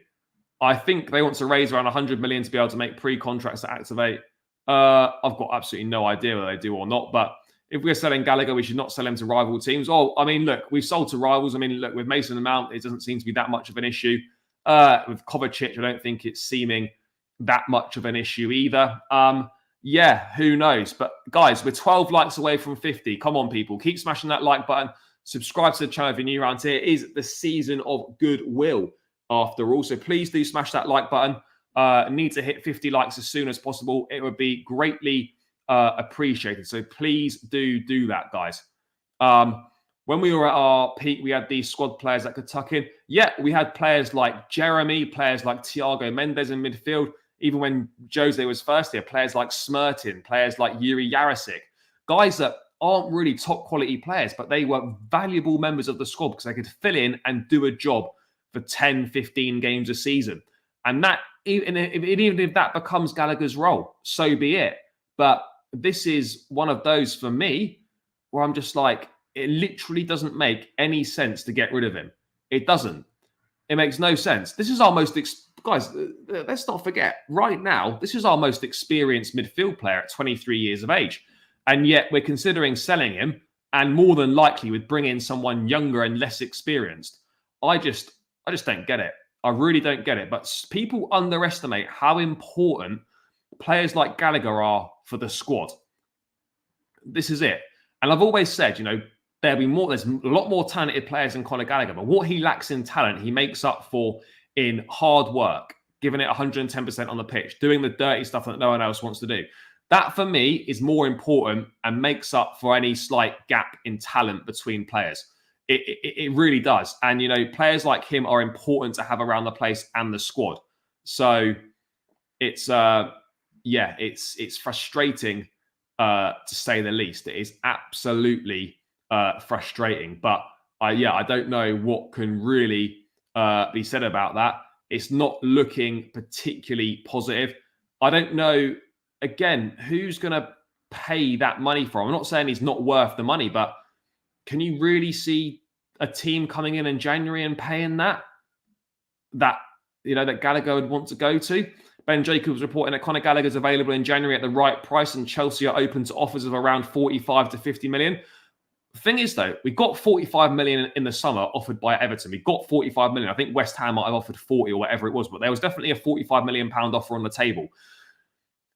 I think they want to raise around 100 million to be able to make pre-contracts to activate. I've got absolutely no idea whether they do or not, but if we're selling Gallagher, we should not sell him to rival teams. Oh, I mean, look, we've sold to rivals. I mean, look, with Mason Mount, it doesn't seem to be that much of an issue. With Kovacic, I don't think it's seeming that much of an issue either. Yeah, who knows? But guys, we're 12 likes away from 50. Come on, people. Keep smashing that like button. Subscribe to the channel if you're new around here. It is the season of goodwill after all. So please do smash that like button. Need to hit 50 likes as soon as possible. It would be greatly appreciated. So please do that, guys. When we were at our peak, we had these squad players that could tuck in. Yeah, we had players like Jeremy, players like Thiago Mendes in midfield. Even when Jose was first here, players like Smertin, players like Yuri Jarosik, guys that aren't really top quality players, but they were valuable members of the squad because they could fill in and do a job for 10, 15 games a season. And that, even if that becomes Gallagher's role, so be it. But this is one of those for me where I'm just like, it literally doesn't make any sense to get rid of him. It doesn't. It makes no sense. This is our most guys. Let's not forget. Right now, this is our most experienced midfield player at 23 years of age, and yet we're considering selling him. And more than likely, would bring in someone younger and less experienced. I just don't get it. I really don't get it. But people underestimate how important players like Gallagher are for the squad. This is it. And I've always said, there's a lot more talented players than Conor Gallagher, but what he lacks in talent, he makes up for in hard work, giving it 110% on the pitch, doing the dirty stuff that no one else wants to do. That, for me, is more important and makes up for any slight gap in talent between players. It really does. And, players like him are important to have around the place and the squad. So it's frustrating, to say the least. It is absolutely frustrating. But, I don't know what can really be said about that. It's not looking particularly positive. I don't know. Again, who's going to pay that money for him? I'm not saying he's not worth the money, but can you really see a team coming in January and paying that Gallagher would want to go to? Ben Jacobs reporting that Conor Gallagher is available in January at the right price, and Chelsea are open to offers of around 45 to 50 million. The thing is, though, we got 45 million in the summer offered by Everton. We got 45 million. I think West Ham might have offered 40 or whatever it was, but there was definitely a 45 million pound offer on the table.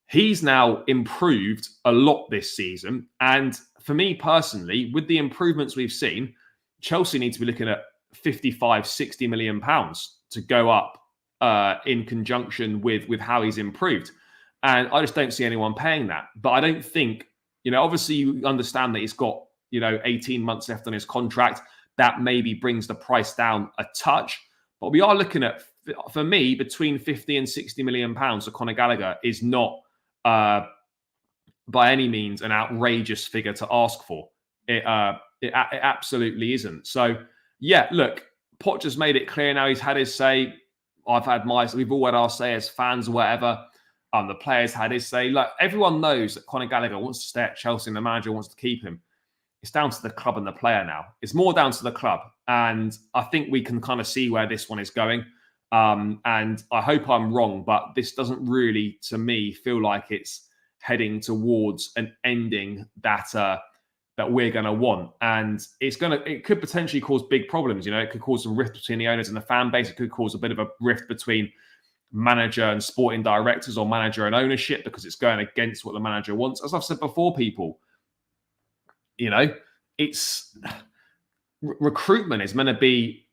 He's now improved a lot this season. And for me personally, with the improvements we've seen, Chelsea need to be looking at 55, 60 million pounds to go up in conjunction with how he's improved. And I just don't see anyone paying that. But I don't think, obviously you understand that he's got, 18 months left on his contract. That maybe brings the price down a touch. But we are looking at, for me, between 50 and 60 million pounds for Conor Gallagher is not by any means an outrageous figure to ask for. It absolutely isn't. So, look, Poch has made it clear now. He's had his say. I've had my. We've all had our say as fans or whatever. The players had his say. Like, everyone knows that Conor Gallagher wants to stay at Chelsea and the manager wants to keep him. It's down to the club and the player now. It's more down to the club. And I think we can kind of see where this one is going. And I hope I'm wrong, but this doesn't really, to me, feel like it's heading towards an ending that we're going to want. And it could potentially cause big problems. It could cause some rift between the owners and the fan base. It could cause a bit of a rift between manager and sporting directors, or manager and ownership, because it's going against what the manager wants. As I've said before, people, it's recruitment is meant to be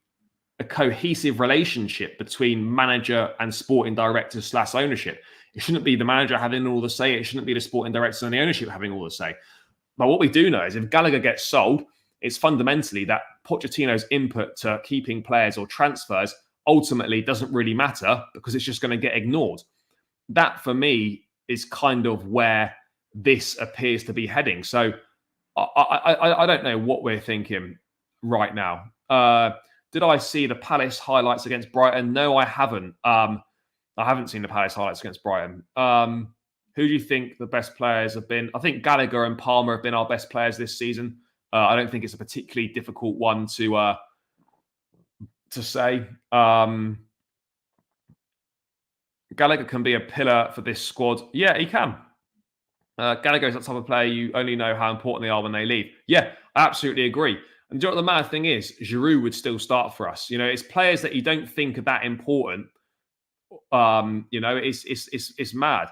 a cohesive relationship between manager and sporting directors / ownership. It shouldn't be the manager having all the say. It shouldn't be the sporting directors and the ownership having all the say. But what we do know is if Gallagher gets sold, it's fundamentally that Pochettino's input to keeping players or transfers ultimately doesn't really matter, because it's just going to get ignored. That, for me, is kind of where this appears to be heading. So I don't know what we're thinking right now. Did I see the Palace highlights against Brighton? No, I haven't. I haven't seen the Palace highlights against Brighton. Who do you think the best players have been? I think Gallagher and Palmer have been our best players this season. I don't think it's a particularly difficult one to say. Gallagher can be a pillar for this squad. Yeah, he can. Gallagher is that type of player you only know how important they are when they leave. Yeah, I absolutely agree. And do you know what the mad thing is? Giroud would still start for us. It's players that you don't think are that important. It's mad.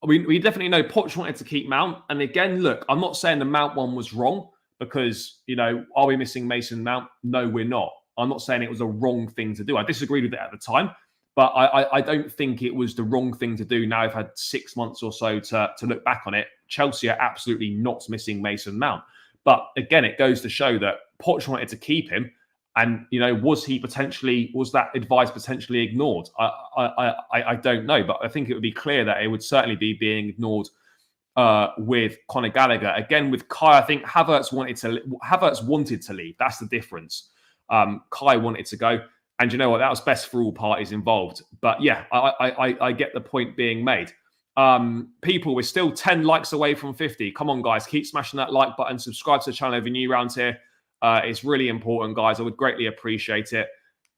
We definitely know Poch wanted to keep Mount. And again, look, I'm not saying the Mount one was wrong, because, are we missing Mason Mount? No, we're not. I'm not saying it was a wrong thing to do. I disagreed with it at the time, but I don't think it was the wrong thing to do. Now I've had 6 months or so to look back on it. Chelsea are absolutely not missing Mason Mount. But again, it goes to show that Poch wanted to keep him. And, was that advice potentially ignored? I don't know, but I think it would be clear that it would certainly be being ignored with Conor Gallagher. Again, with Kai, I think Havertz wanted to leave. That's the difference. Kai wanted to go. And you know what? That was best for all parties involved. But yeah, I get the point being made. People, we're still 10 likes away from 50. Come on, guys. Keep smashing that like button. Subscribe to the channel if you're new around here. It's really important, guys. I would greatly appreciate it.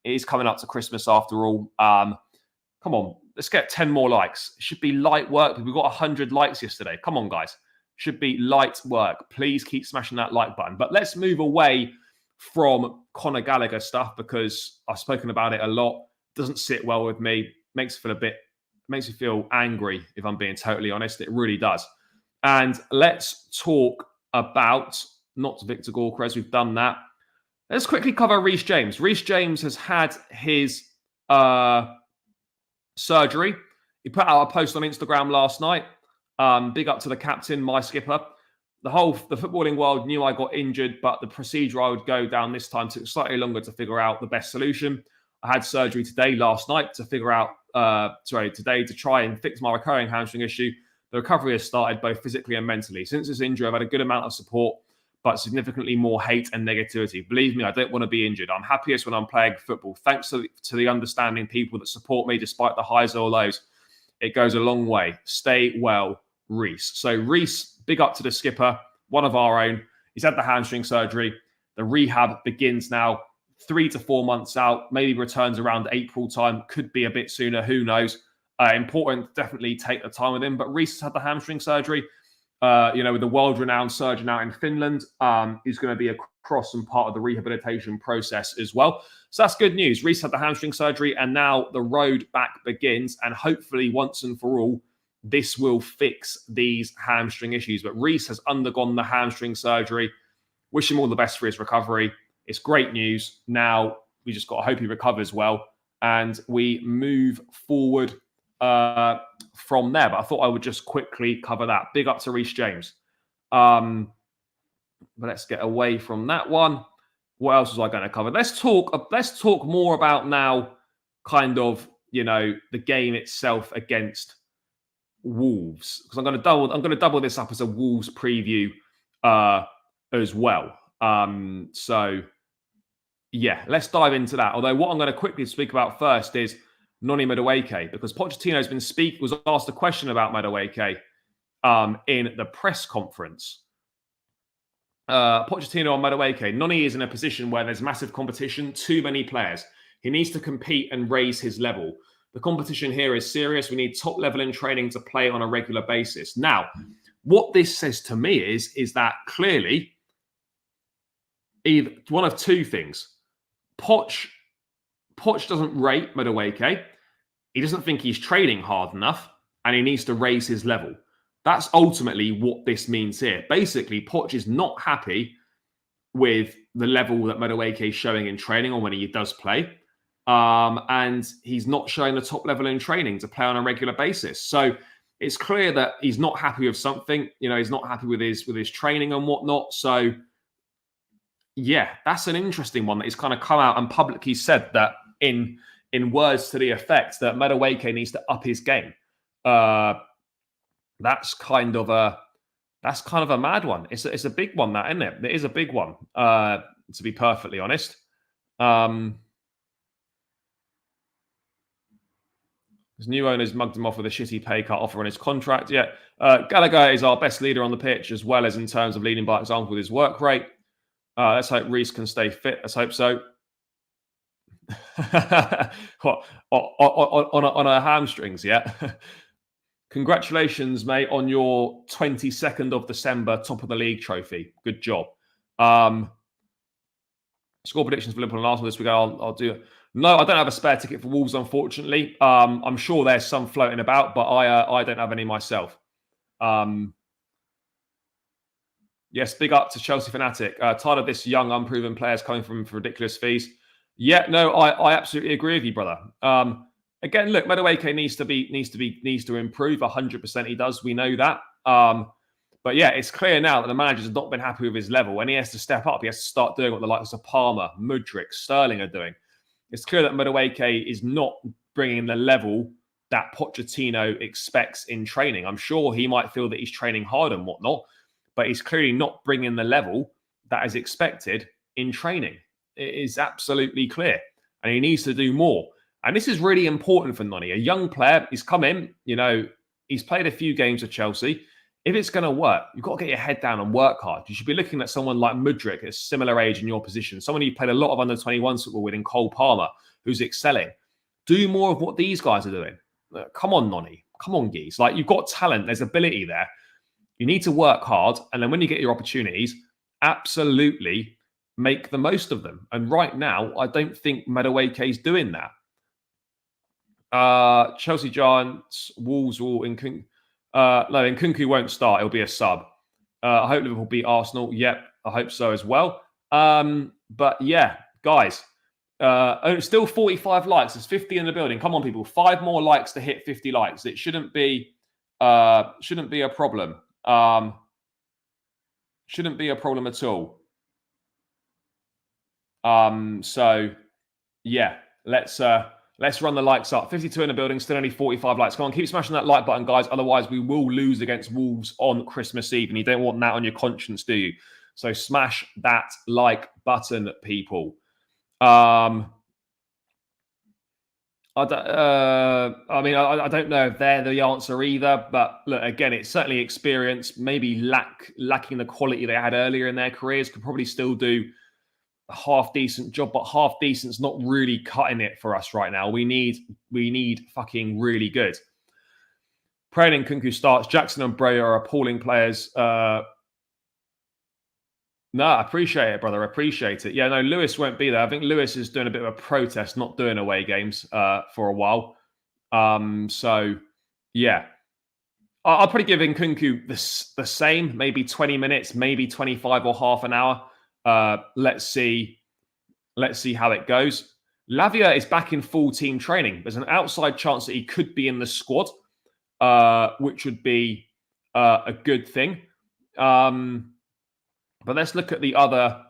It is coming up to Christmas after all. Come on, let's get 10 more likes. It should be light work. We got 100 likes yesterday. Come on, guys. Should be light work. Please keep smashing that like button. But let's move away from Conor Gallagher stuff because I've spoken about it a lot. Doesn't sit well with me. Makes me feel angry, if I'm being totally honest. It really does. And let's talk about, not Victor Gyokeres, we've done that. Let's quickly cover Reece James. Reece James has had his surgery. He put out a post on Instagram last night. Big up to the captain, my skipper. The footballing world knew I got injured, but the procedure I would go down this time took slightly longer to figure out the best solution. I had surgery last night to figure out, today to try and fix my recurring hamstring issue. The recovery has started both physically and mentally. Since this injury, I've had a good amount of support, but significantly more hate and negativity. Believe me, I don't want to be injured. I'm happiest when I'm playing football. Thanks to the understanding people that support me despite the highs or lows. It goes a long way. Stay well, Reece. So Reece, big up to the skipper, one of our own. He's had the hamstring surgery. The rehab begins now, 3 to 4 months out, maybe returns around April time, could be a bit sooner, who knows. Important, definitely take the time with him. But Reece has had the hamstring surgery, with the world-renowned surgeon out in Finland. He's going to be across and part of the rehabilitation process as well. So that's good news. Reece had the hamstring surgery, and now the road back begins. And hopefully, once and for all, this will fix these hamstring issues. But Reece has undergone the hamstring surgery. Wish him all the best for his recovery. It's great news. Now we just got to hope he recovers well, and we move forward from there. But I thought I would just quickly cover that. Big up to Reece James. But let's get away from that one. What else was I going to cover? Let's talk more about now, kind of, the game itself against Wolves, because I'm going to double this up as a Wolves preview as well. So yeah, let's dive into that. Although what I'm going to quickly speak about first is Noni Madueke, because Pochettino was asked a question about Madueke in the press conference. Pochettino on Madueke. Noni is in a position where there's massive competition, too many players. He needs to compete and raise his level. The competition here is serious. We need top level in training to play on a regular basis. Now, what this says to me is that clearly, either one of two things. Poch doesn't rate Madueke. He doesn't think he's training hard enough, and he needs to raise his level. That's ultimately what this means here. Basically, Poch is not happy with the level that Madueke is showing in training or when he does play. And he's not showing the top level in training to play on a regular basis. So it's clear that he's not happy with something. He's not happy with his training and whatnot. So yeah, that's an interesting one that he's kind of come out and publicly said that in words to the effect that Madueke needs to up his game. That's kind of a mad one. It's a big one, that, isn't it? It is a big one, to be perfectly honest. His new owners mugged him off with a shitty pay cut offer on his contract. Yeah, Gallagher is our best leader on the pitch, as well as in terms of leading by example with his work rate. Let's hope Reece can stay fit. Let's hope so. What, on our hamstrings, yeah? Congratulations, mate, on your 22nd of December top of the league trophy. Good job. Score predictions for Liverpool and Arsenal this week. I'll do it. No, I don't have a spare ticket for Wolves, unfortunately. I'm sure there's some floating about, but I don't have any myself. Yes, big up to Chelsea Fanatic. Tired of this young, unproven players coming from for ridiculous fees. Yeah, no, I absolutely agree with you, brother. Again, look, Madueke needs to improve. 100% he does. We know that. But yeah, it's clear now that the manager's not been happy with his level, and he has to step up. He has to start doing what the likes of Palmer, Mudryk, Sterling are doing. It's clear that Madueke is not bringing the level that Pochettino expects in training. I'm sure he might feel that he's training hard and whatnot, but he's clearly not bringing the level that is expected in training. It is absolutely clear, and he needs to do more. And this is really important for Noni. A young player, he's come in, he's played a few games with Chelsea. if it's going to work, you've got to get your head down and work hard. You should be looking at someone like Mudryk, at a similar age in your position, someone you played a lot of under-21 football with in Cole Palmer, who's excelling. Do more of what these guys are doing. Come on, Nonny. Come on, Geese. Like, you've got talent. There's ability there. You need to work hard. And then when you get your opportunities, absolutely make the most of them. And right now, I don't think Madueke is doing that. Chelsea Giants, Wolves will Nkunku. No, Nkunku won't start. It'll be a sub. I hope Liverpool beat Arsenal. Yep, I hope so as well. But yeah, guys, still 45 likes. There's 50 in the building. Come on, people. 5 more likes to hit 50 likes. It shouldn't be a problem. Shouldn't be a problem at all. So yeah, let's run the likes up. 52 in the building, still only 45 likes. Come on, keep smashing that like button, guys. Otherwise, we will lose against Wolves on Christmas Eve, and you don't want that on your conscience, do you? So smash that like button, people. I don't know if they're the answer either, but look, again, it's certainly experience. Maybe lacking the quality they had earlier in their careers. Could probably still do a half-decent job, but half-decent's not really cutting it for us right now. We need fucking really good. Praying Nkunku starts. Jackson and Bray are appalling players. No, I appreciate it, brother. I appreciate it. Yeah, no, Lewis won't be there. I think Lewis is doing a bit of a protest, not doing away games for a while. So, yeah. I'll probably give Nkunku the same, maybe 20 minutes, maybe 25 or half an hour. Let's see how it goes. Lavia is back in full team training. There's an outside chance that he could be in the squad, which would be a good thing. But let's look at the other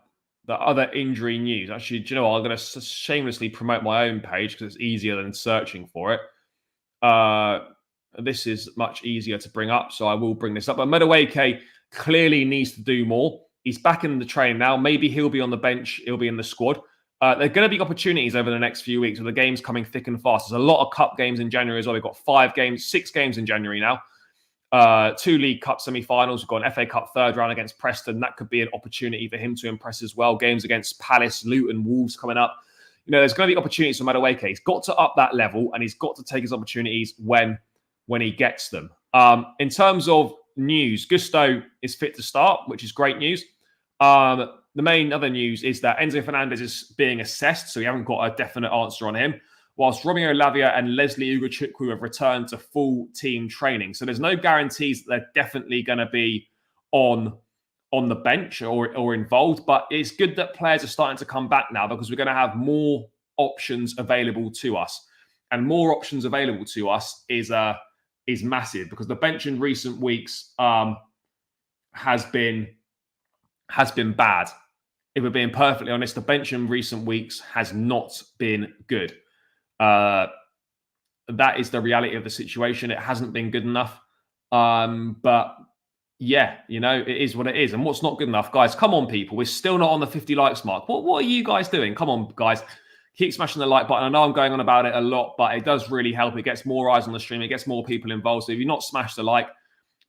injury news. Actually, do you know what? I'm going to shamelessly promote my own page because it's easier than searching for it. This is much easier to bring up, so I will bring this up. But Madueke clearly needs to do more. He's back in the training now. Maybe he'll be on the bench. He'll be in the squad. There are going to be opportunities over the next few weeks with the games coming thick and fast. There's a lot of cup games in January as well. We've got 6 games in January now. 2 League Cup semi-finals. We've got an FA Cup third round against Preston. That could be an opportunity for him to impress as well. Games against Palace, Luton, Wolves coming up. You know, there's going to be opportunities for Madueke. He's got to up that level, and he's got to take his opportunities when he gets them. In terms of news, Gusto is fit to start, which is great news. The main other news is that Enzo Fernandez is being assessed, so we haven't got a definite answer on him. Whilst Romeo Lavia and Leslie Ugochukwu have returned to full team training. So there's no guarantees that they're definitely going to be on the bench or involved. But it's good that players are starting to come back now because we're going to have more options available to us. And more options available to us is massive because the bench in recent weeks has been bad. If we're being perfectly honest, the bench in recent weeks has not been good. That is the reality of the situation. It hasn't been good enough. But yeah, you know, it is what it is. And what's not good enough, guys, come on, people. We're still not on the 50 likes mark. What are you guys doing? Come on, guys. Keep smashing the like button. I know I'm going on about it a lot, but it does really help. It gets more eyes on the stream. It gets more people involved. So if you've not smashed the like,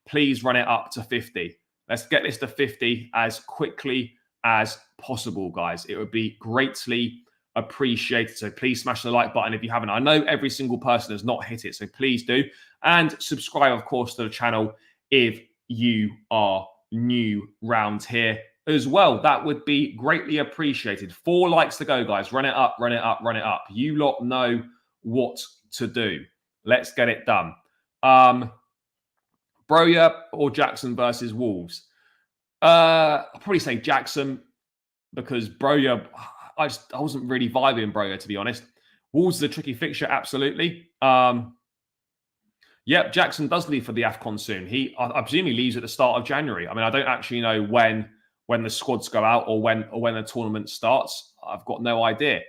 please run it up to 50. Let's get this to 50 as quickly as possible, guys. It would be greatly appreciated. So please smash the like button if you haven't. I know every single person has not hit it, so please do. And subscribe, of course, to the channel if you are new round here as well. That would be greatly appreciated. 4 likes to go, guys. Run it up, run it up, run it up. You lot know what to do. Let's get it done. Broja or Jackson versus Wolves? I'll probably say Jackson because Broja, I wasn't really vibing Broja, to be honest. Wolves is a tricky fixture, absolutely. Yep, Jackson does leave for the AFCON soon. I presume he leaves at the start of January. I mean, I don't actually know when the squads go out or when the tournament starts. I've got no idea.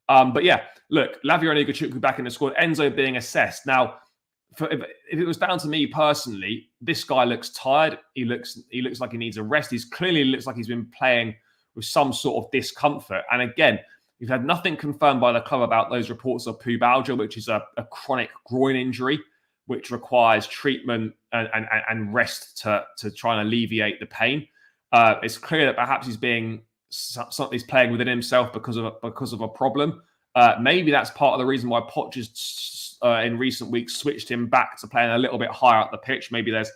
But yeah, look, Lavia and Ugochukwu back in the squad. Enzo being assessed. Now, if it was down to me personally, this guy looks tired. He looks like he needs a rest. He's clearly looks like he's been playing with some sort of discomfort. And again, we've had nothing confirmed by the club about those reports of pubalgia, which is a chronic groin injury. which requires treatment and rest to try and alleviate the pain. It's clear that perhaps he's playing within himself because of a problem. Maybe that's part of the reason why Poch has in recent weeks switched him back to playing a little bit higher up the pitch. Maybe there's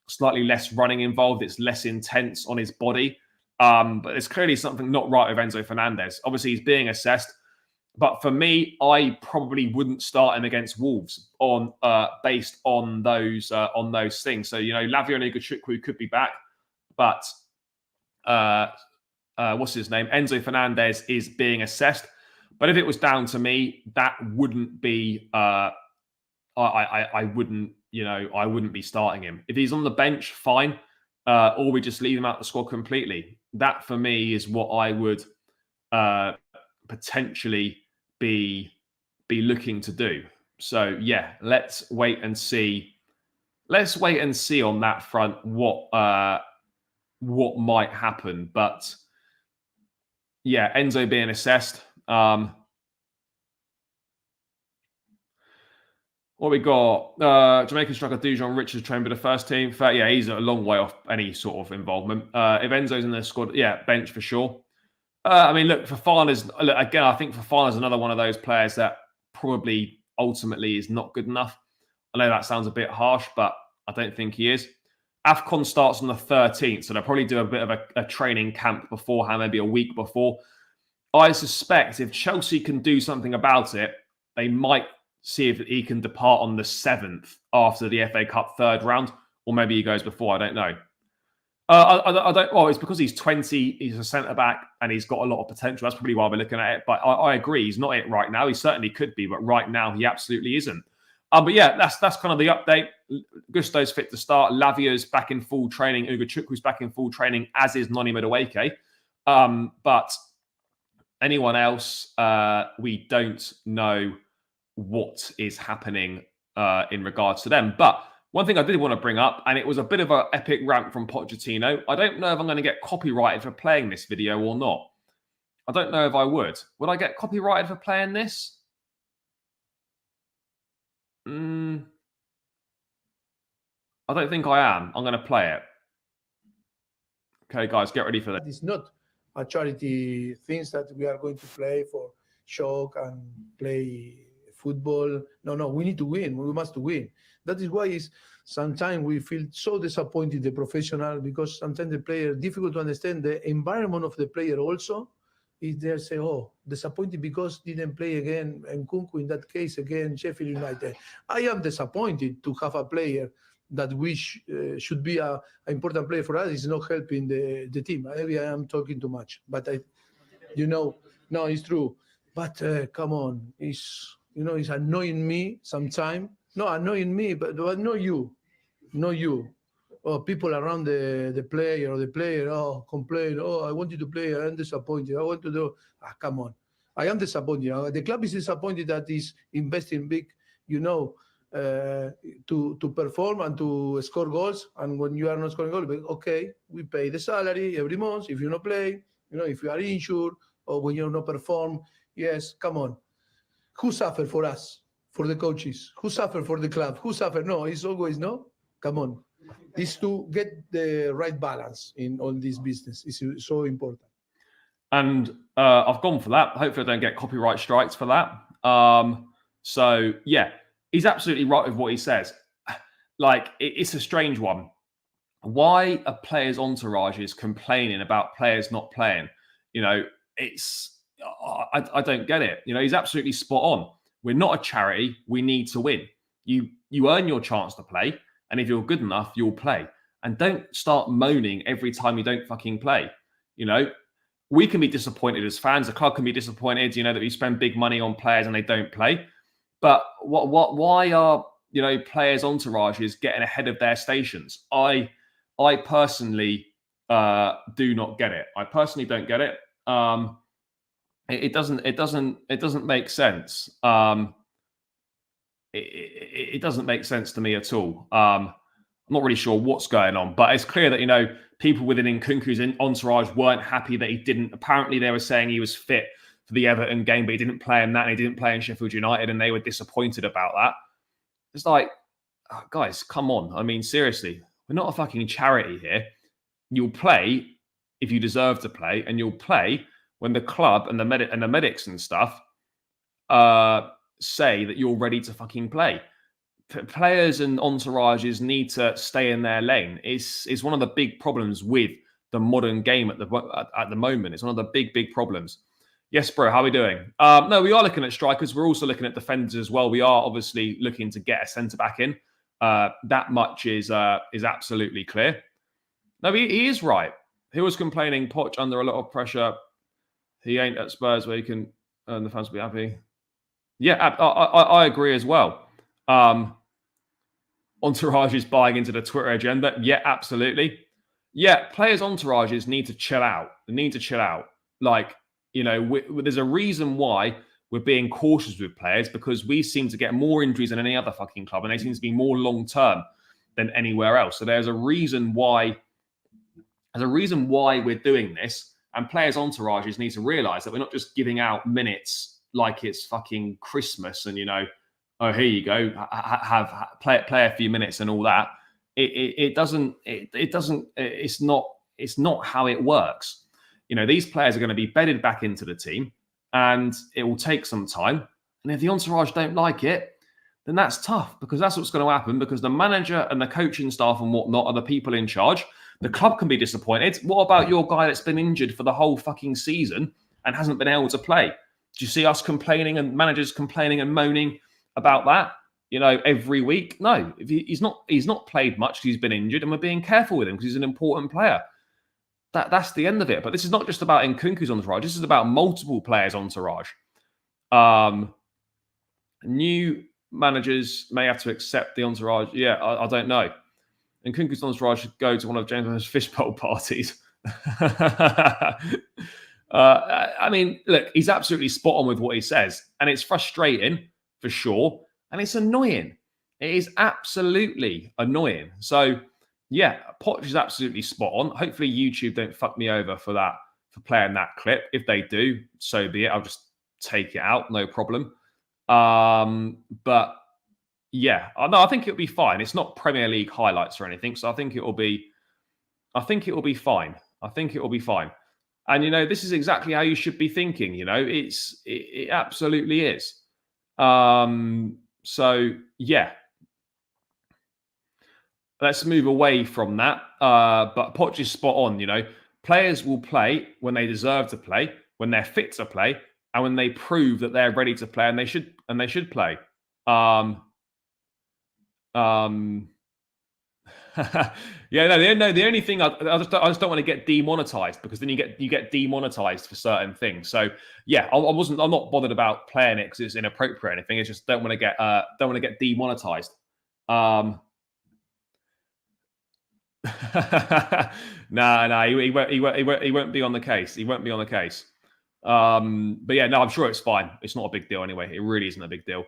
slightly less running involved. It's less intense on his body. But there's clearly something not right with Enzo Fernandez. Obviously, he's being assessed. But for me, I probably wouldn't start him against Wolves based on those things. So, Lavia and Igachukwu could be back. But what's his name? Enzo Fernandez is being assessed. But if it was down to me, that wouldn't be. I wouldn't be starting him. If he's on the bench, fine. Or we just leave him out the squad completely. That for me is what I would potentially be looking to do. So yeah, let's wait and see. Let's wait and see on that front what might happen. But yeah, Enzo being assessed. What we got? Jamaican striker Dujon Richards trained by the first team. Yeah, he's a long way off any sort of involvement. If Enzo's in the squad, yeah, bench for sure. I mean, look, Fofana's again. I think Fofana's another one of those players that probably ultimately is not good enough. I know that sounds a bit harsh, but I don't think he is. AFCON starts on the 13th, so they'll probably do a bit of a training camp beforehand, maybe a week before. I suspect if Chelsea can do something about it, they might see if he can depart on the 7th after the FA Cup third round, or maybe he goes before. I don't know. I don't. Well, it's because he's 20. He's a centre back, and he's got a lot of potential. That's probably why we're looking at it. But I agree, he's not it right now. He certainly could be, but right now he absolutely isn't. But yeah, that's kind of the update. Gusto's fit to start. Lavia's back in full training. Ugochukwu's back in full training, as is Noni Madueke. But anyone else, we don't know what is happening in regards to them. But one thing I did want to bring up, and it was a bit of an epic rant from Pochettino. I don't know if I'm going to get copyrighted for playing this video or not. I don't know if I would. Would I get copyrighted for playing this? I don't think I am. I'm going to play it. Okay, guys, get ready for that. It's not a charity things that we are going to play for shock and play football. No, we need to win. We must win. That is why sometimes we feel so disappointed, the professional, because sometimes the player, difficult to understand the environment of the player also. Is there say, disappointed because didn't play again, and Kunku in that case again, Sheffield United. I am disappointed to have a player that should be an important player for us is not helping the team. Maybe I am talking too much, but no, it's true. But come on, it's annoying me sometimes. No, annoying me, but not you. Or people around the player or the player, complain, I wanted to play, I am disappointed. I want to do, come on. I am disappointed. The club is disappointed that is investing big, to perform and to score goals. And when you are not scoring goals, okay, we pay the salary every month. If you not play, if you are injured or when you not perform, yes, come on. Who suffer for us? For the coaches? Who suffer for the club? Who suffer? No, it's always no. Come on. It's to get the right balance in all this business. It's so important. And I've gone for that. Hopefully I don't get copyright strikes for that. So, yeah, he's absolutely right with what he says. Like, it's a strange one. Why are players' entourages complaining about players not playing? I don't get it. He's absolutely spot on. We're not a charity. We need to win. You earn your chance to play. And if you're good enough, you'll play. And don't start moaning every time you don't fucking play. We can be disappointed as fans. The club can be disappointed, that we spend big money on players and they don't play. But why are, players' entourages getting ahead of their stations? I personally do not get it. I personally don't get it. It doesn't make sense. It doesn't make sense to me at all. I'm not really sure what's going on, but it's clear that, people within Nkunku's entourage weren't happy that he didn't. Apparently, they were saying he was fit for the Everton game, but he didn't play in that, and he didn't play in Sheffield United, and they were disappointed about that. It's like, guys, come on. I mean, seriously, we're not a fucking charity here. You'll play if you deserve to play, and you'll play when the club and the medics and stuff say that you're ready to fucking play. Players and entourages need to stay in their lane. It's one of the big problems with the modern game at the moment. It's one of the big problems. Yes, bro, how are we doing? No, we are looking at strikers. We're also looking at defenders as well. We are obviously looking to get a centre back in. That much is absolutely clear. No, he is right. He was complaining Poch under a lot of pressure. He ain't at Spurs where he can earn the fans will be happy. Yeah, I agree as well. Entourage is buying into the Twitter agenda. Yeah, absolutely. Yeah, players' entourages need to chill out. They need to chill out. Like, you know, there's a reason why we're being cautious with players, because we seem to get more injuries than any other fucking club, and they seem to be more long-term than anywhere else. So there's a reason why we're doing this, and players' entourages need to realise that we're not just giving out minutes like it's fucking Christmas and, you know, oh, here you go, play a few minutes and all that. It's not how it works. You know, these players are going to be bedded back into the team, and it will take some time. And if the entourage don't like it, then that's tough, because that's what's going to happen, because the manager and the coaching staff and whatnot are the people in charge. The club can be disappointed. What about your guy that's been injured for the whole fucking season and hasn't been able to play? Do you see us complaining and managers complaining and moaning about that, you know, every week? No, he's not played much. He's been injured, and we're being careful with him because he's an important player. That's the end of it. But this is not just about Nkunku's entourage. This is about multiple players' entourage. New managers may have to accept the entourage. Yeah, I don't know. Nkunku's entourage should go to one of James' fishbowl parties. I mean, look, he's absolutely spot on with what he says, and it's frustrating for sure, and it's annoying. It is absolutely annoying. So, yeah, Poch is absolutely spot on. Hopefully, YouTube don't fuck me over for that, for playing that clip. If they do, so be it. I'll just take it out, no problem. But yeah, no, I think it'll be fine. It's not Premier League highlights or anything, so I think it will be fine. I think it will be fine. And, you know, this is exactly how you should be thinking. You know, it absolutely is. So, yeah. Let's move away from that. But Poch is spot on, you know. Players will play when they deserve to play, when they're fit to play, and when they prove that they're ready to play, and they should play. Yeah, no. The only thing I just don't want to get demonetized, because then you get demonetized for certain things. So yeah, I'm not bothered about playing it because it's inappropriate or anything. It's just don't want to get demonetized. No, he won't be on the case. He won't be on the case. But yeah, no, I'm sure it's fine. It's not a big deal anyway. It really isn't a big deal.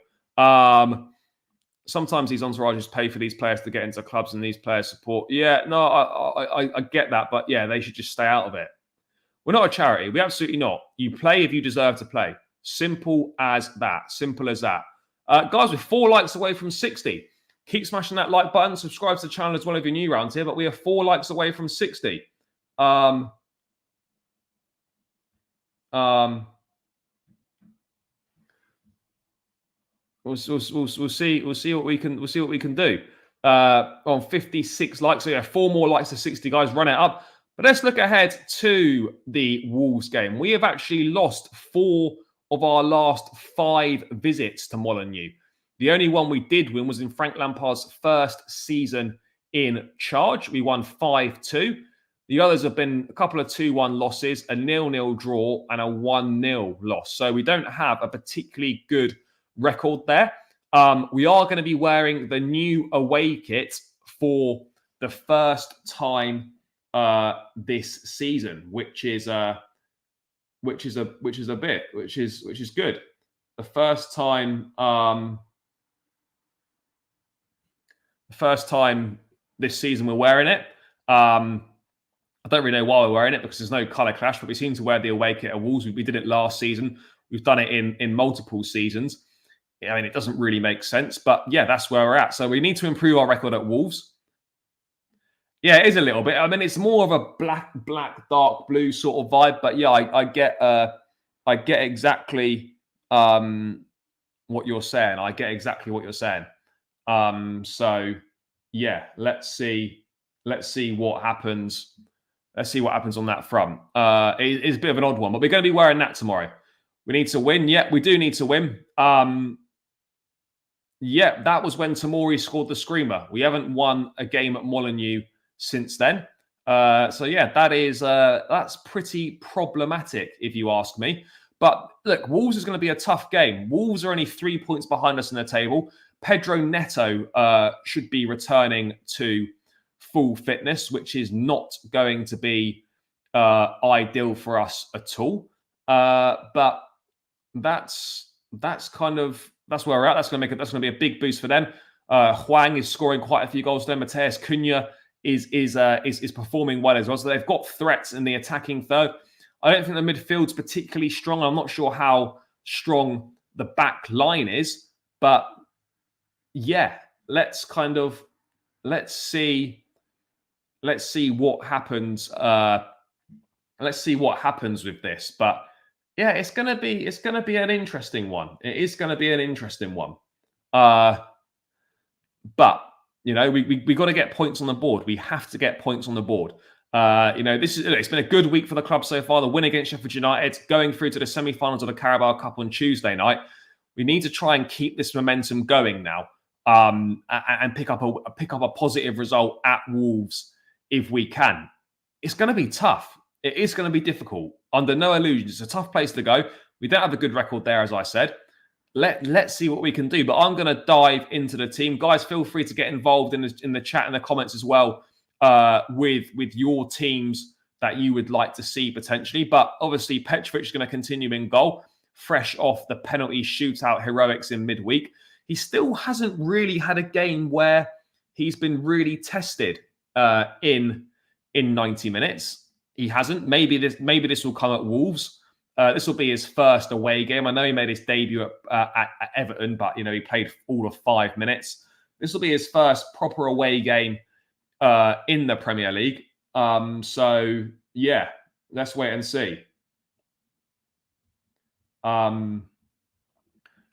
Sometimes these entourages pay for these players to get into clubs, and these players support. Yeah, no, I get that, but yeah, they should just stay out of it. We're not a charity. We're absolutely not. You play if you deserve to play. Simple as that. Simple as that. Guys, we're 4 likes away from 60. Keep smashing that like button. Subscribe to the channel as well if you're new around here. But we are 4 likes away from 60. We'll see what we can do. On 56 likes, so yeah, 4 more likes to 60, guys. Run it up. But let's look ahead to the Wolves game. We have actually lost 4 of our last 5 visits to Molineux. The only one we did win was in Frank Lampard's first season in charge. We won 5-2. The others have been a couple of 2-1 losses, a 0-0 draw, and a 1-0 loss. So we don't have a particularly good record there. We are going to be wearing the new away kit for the first time this season, which is good. The first time this season we're wearing it. I don't really know why we're wearing it, because there's no colour clash, but we seem to wear the away kit at Wolves. We did it last season. We've done it in multiple seasons. I mean, it doesn't really make sense. But yeah, that's where we're at. So we need to improve our record at Wolves. Yeah, it is a little bit. I mean, it's more of a black, dark blue sort of vibe. But yeah, I get exactly what you're saying. I get exactly what you're saying. So yeah, let's see what happens. Let's see what happens on that front. It's a bit of an odd one, but we're going to be wearing that tomorrow. We need to win. Yeah, we do need to win. Yeah, that was when Tomori scored the screamer. We haven't won a game at Molineux since then. So yeah, that's pretty problematic, if you ask me. But look, Wolves is going to be a tough game. Wolves are only 3 points behind us in the table. Pedro Neto should be returning to full fitness, which is not going to be ideal for us at all. But that's where we're at. That's going to be a big boost for them. Hwang is scoring quite a few goals there. Mateus Cunha is performing well as well. So they've got threats in the attacking third. I don't think the midfield's particularly strong. I'm not sure how strong the back line is, but yeah, let's see what happens. Let's see what happens with this. But yeah, it's gonna be an interesting one. It is gonna be an interesting one. But you know, we got to get points on the board. We have to get points on the board. You know, it's been a good week for the club so far. The win against Sheffield United, going through to the semi-finals of the Carabao Cup on Tuesday night. We need to try and keep this momentum going now, and pick up a positive result at Wolves if we can. It's going to be tough. It is going to be difficult. Under no illusions, it's a tough place to go. We don't have a good record there, as I said. Let's see what we can do. But I'm going to dive into the team. Guys, feel free to get involved in the chat and the comments as well, with your teams that you would like to see potentially. But obviously, Petrovic is going to continue in goal, fresh off the penalty shootout heroics in midweek. He still hasn't really had a game where he's been really tested in 90 minutes. He hasn't. Maybe this will come at Wolves. This will be his first away game. I know he made his debut at Everton, but you know he played all of 5 minutes. This will be his first proper away game in the Premier League. So yeah, let's wait and see.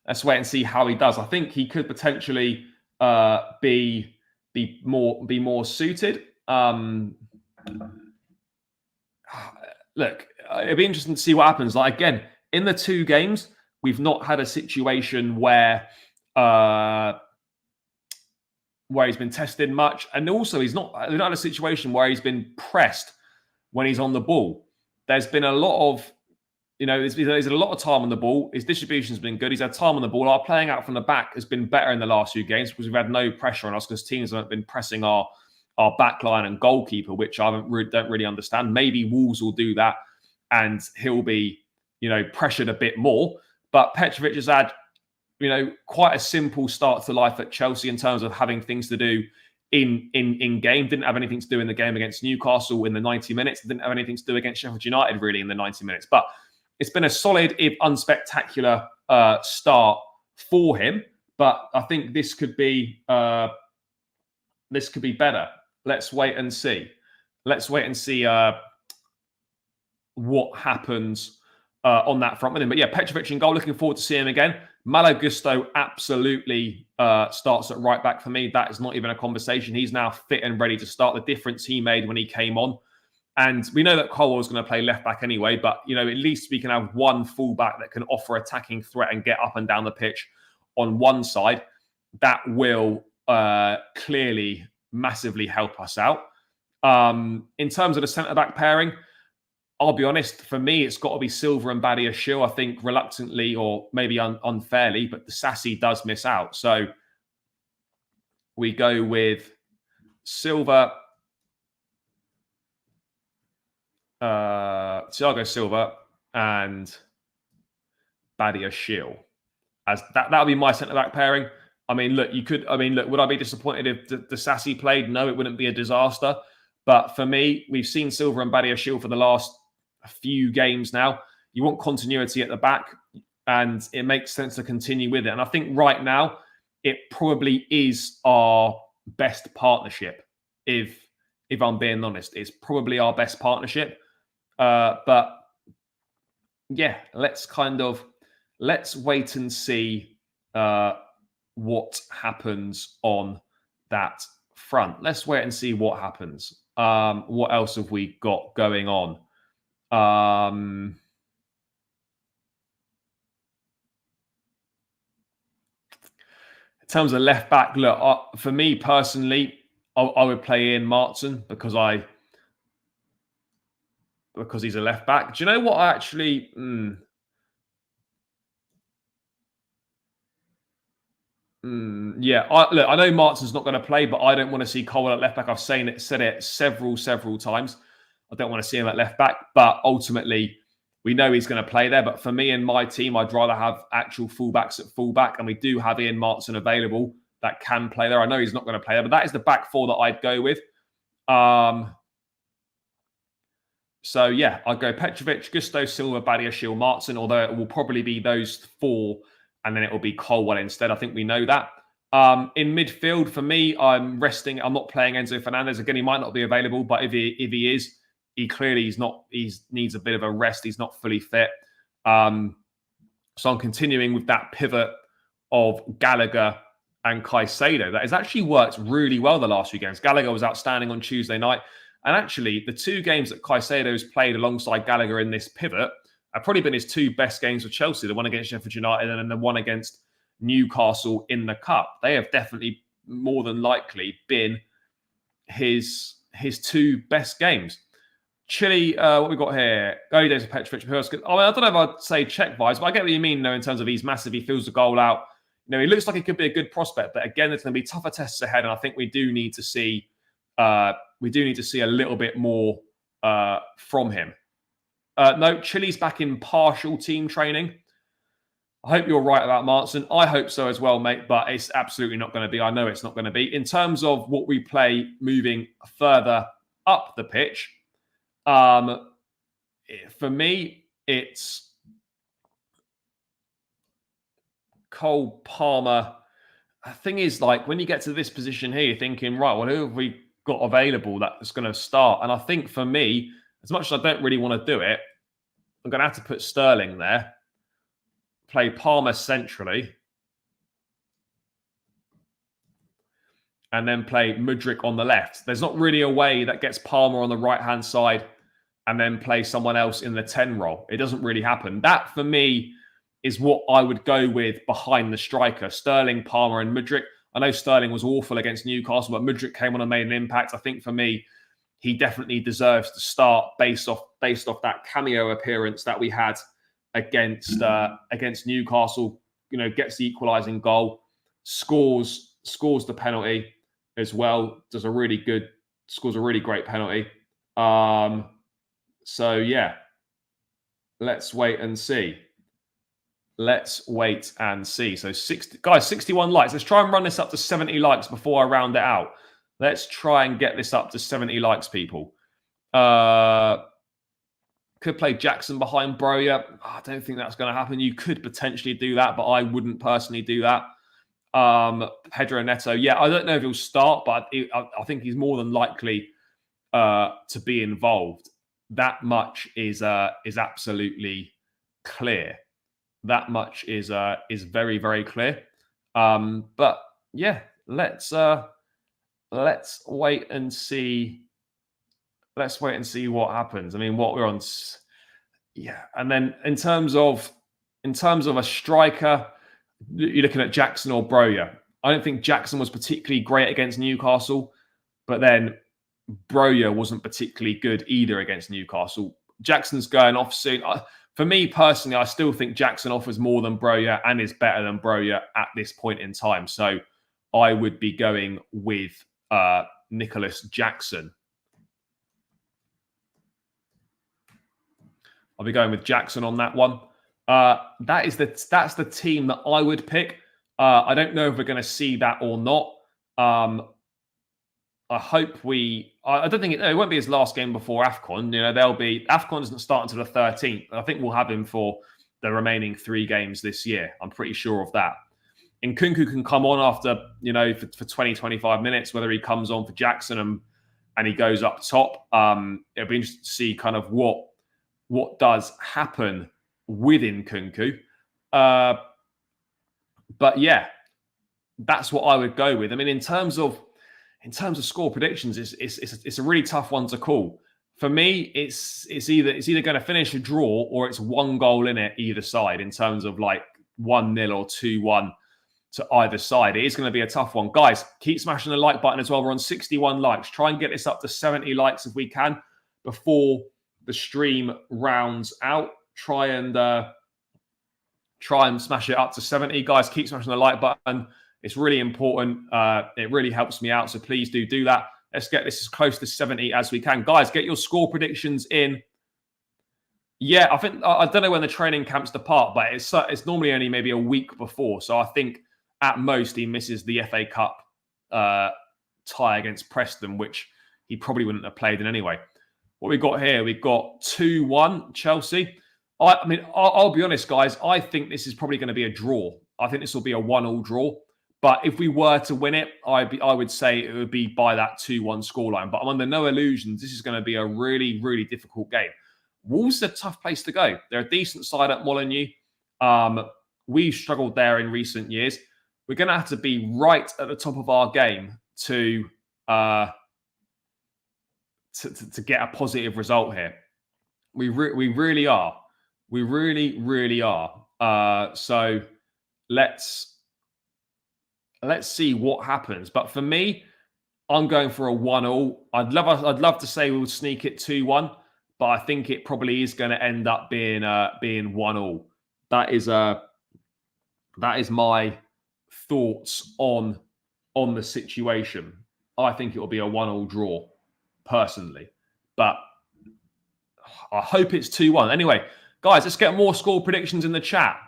Let's wait and see how he does. I think he could potentially be more suited. Look, it'll be interesting to see what happens. Like again, in the 2 games, we've not had a situation where he's been tested much, and also he's not had a situation where he's been pressed when he's on the ball. There's been a lot of, you know, there's a lot of time on the ball. His distribution's been good. He's had time on the ball. Our playing out from the back has been better in the last few games because we've had no pressure on us because teams haven't been pressing our back line and goalkeeper, which I don't really understand. Maybe Wolves will do that and he'll be, you know, pressured a bit more. But Petrovic has had, you know, quite a simple start to life at Chelsea in terms of having things to do in game. Didn't have anything to do in the game against Newcastle in the 90 minutes. Didn't have anything to do against Sheffield United really in the 90 minutes. But it's been a solid, if unspectacular, start for him. But I think this could be better. Let's wait and see. What happens on that front with him. But yeah, Petrovic in goal. Looking forward to seeing him again. Malo Gusto absolutely starts at right back for me. That is not even a conversation. He's now fit and ready to start. The difference he made when he came on. And we know that Colwell is going to play left back anyway, but you know, at least we can have one fullback that can offer attacking threat and get up and down the pitch on one side. That will clearly massively help us out. In terms of the centre-back pairing, I'll be honest, for me, it's got to be Silva and Badiashile. I think reluctantly or maybe unfairly, but the Sassy does miss out. So we go with Silva, Thiago Silva and Badiashile. As that'll be my centre-back pairing. Would I be disappointed if the Sassy played? No, it wouldn't be a disaster. But for me, we've seen Silva and Badiashile for the last few games now. You want continuity at the back. and it makes sense to continue with it. And I think right now it probably is our best partnership. If I'm being honest, it's probably our best partnership. But yeah, let's wait and see what happens on that front. Let's wait and see what happens. What else have we got going on? In terms of left back, look, for me personally, I would play Ian Martin because he's a left back. Do you know what? Yeah, I know Martin's not going to play, but I don't want to see Colwell at left back. I've said it several times. I don't want to see him at left back, but ultimately we know he's going to play there. But for me and my team, I'd rather have actual fullbacks at fullback, and we do have Ian Martin available that can play there. I know he's not going to play there, but that is the back four that I'd go with. So yeah, I'd go Petrovic, Gusto, Silva, Badiashile, Martin, although it will probably be those four, and then it will be Colwell instead. I think we know that. In midfield, for me, I'm resting. I'm not playing Enzo Fernandez. Again, he might not be available, but if he is, he clearly is not. He needs a bit of a rest. He's not fully fit. So I'm continuing with that pivot of Gallagher and Caicedo. That has actually worked really well the last few games. Gallagher was outstanding on Tuesday night. And actually, the two games that Caicedo's played alongside Gallagher in this pivot have probably been his two best games with Chelsea. The one against Sheffield United and then the one against Newcastle in the Cup. They have definitely more than likely been his two best games. Chile, what we got here? Early days of Petrovic. I don't know if I'd say Czech vibes, but I get what you mean, in terms of he's massive. He fills the goal out. He looks like he could be a good prospect, but again, there's going to be tougher tests ahead, and I think we do need to see a little bit more from him. No, Chile's back in partial team training. I hope you're right about Martin. I hope so as well, mate, but it's absolutely not going to be. I know it's not going to be. In terms of what we play moving further up the pitch, for me, it's Cole, Palmer. The thing is, when you get to this position here, you're thinking, right, well, who have we got available that's going to start? And I think for me, as much as I don't really want to do it, I'm going to have to put Sterling there, play Palmer centrally, and then play Mudryk on the left. There's not really a way that gets Palmer on the right-hand side and then play someone else in the 10 role. It doesn't really happen. That, for me, is what I would go with behind the striker. Sterling, Palmer, and Mudryk. I know Sterling was awful against Newcastle, but Mudryk came on and made an impact. I think for me, he definitely deserves to start based off that cameo appearance that we had against Newcastle. Gets the equalising goal, scores the penalty as well. Scores a really great penalty. So yeah, let's wait and see. So 61 likes. Let's try and run this up to 70 likes before I round it out. Let's try and get this up to 70 likes, people. Could play Jackson behind Broja. I don't think that's going to happen. You could potentially do that, but I wouldn't personally do that. Pedro Neto. Yeah, I don't know if he'll start, but I think he's more than likely to be involved. That much is absolutely clear. That much is very, very clear. But yeah, let's wait and see. Let's wait and see what happens. I mean, what we're on. Yeah, and then in terms of a striker, you're looking at Jackson or Broja. I don't think Jackson was particularly great against Newcastle, but then Broja wasn't particularly good either against Newcastle. Jackson's going off soon. For me personally, I still think Jackson offers more than Broja and is better than Broja at this point in time. So I would be going with Nicholas Jackson. I'll be going with Jackson on that one. That's the team that I would pick. I don't know if we're going to see that or not. I hope I don't think it won't be his last game before AFCON. AFCON doesn't start until the 13th. I think we'll have him for the remaining 3 games this year. I'm pretty sure of that. Nkunku can come on after, for 20, 25 minutes, whether he comes on for Jackson and he goes up top. It'll be interesting to see kind of what does happen with Nkunku. But yeah, that's what I would go with. I mean, in terms of score predictions, it's a really tough one to call. For me, it's either going to finish a draw or it's 1 goal in it either side in terms of like 1-0 or 2-1 to either side. It is going to be a tough one. Guys, keep smashing the like button as well. We're on 61 likes. Try and get this up to 70 likes if we can before the stream rounds out. Try and smash it up to 70. Guys, keep smashing the like button. It's really important. It really helps me out. So please do that. Let's get this as close to 70 as we can. Guys, get your score predictions in. Yeah, I don't know when the training camps depart, but it's normally only maybe a week before. So I think at most he misses the FA Cup tie against Preston, which he probably wouldn't have played in anyway. What we got here, we've got 2-1 Chelsea. I mean, I'll be honest, guys. I think this is probably going to be a draw. I think this will be a 1-1 draw. But if we were to win it, I would say it would be by that 2-1 scoreline. But I'm under no illusions. This is going to be a really, really difficult game. Wolves are a tough place to go. They're a decent side at Molineux. We've struggled there in recent years. We're going to have to be right at the top of our game to get a positive result here. We really are. We really, really are. So let's see what happens. But for me, I'm going for a 1-1. I'd love to say we'll sneak it 2-1, but I think it probably is going to end up being 1-1. That is my thoughts on the situation. I think it will be a 1-1 draw, personally, but I hope it's 2-1. Anyway, guys, let's get more score predictions in the chat.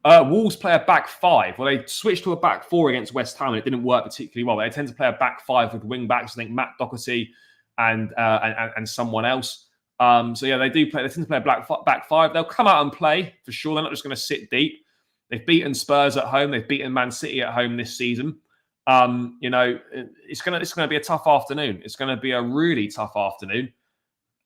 Wolves play a back 5. Well, they switched to a back 4 against West Ham, and it didn't work particularly well. They tend to play a back 5 with wing backs. I think Matt Doherty and someone else. So yeah, they tend to play a back 5. They'll come out and play for sure. They're not just going to sit deep. They've beaten Spurs at home. They've beaten Man City at home this season. It's going to be a tough afternoon. It's going to be a really tough afternoon.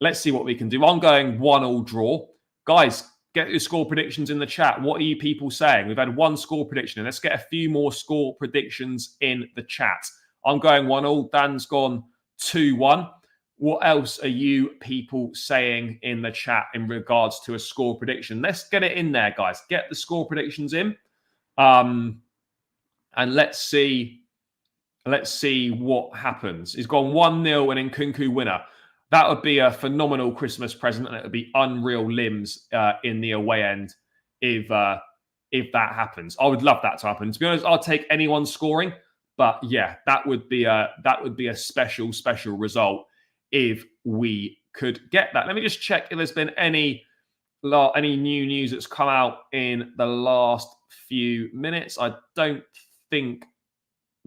Let's see what we can do. I'm going 1-1 draw. Guys, get your score predictions in the chat. What are you people saying? We've had 1 score prediction, and let's get a few more score predictions in the chat. I'm going 1-1. Dan's gone 2-1. What else are you people saying in the chat in regards to a score prediction? Let's get it in there, guys. Get the score predictions in. And let's see what happens. He's gone 1-0 and Nkunku winner. That would be a phenomenal Christmas present, and it would be unreal limbs in the away end if that happens. I would love that to happen. To be honest, I'll take anyone scoring, but yeah, that would be a special result if we could get that. Let me just check if there's been any new news that's come out in the last few minutes. I don't think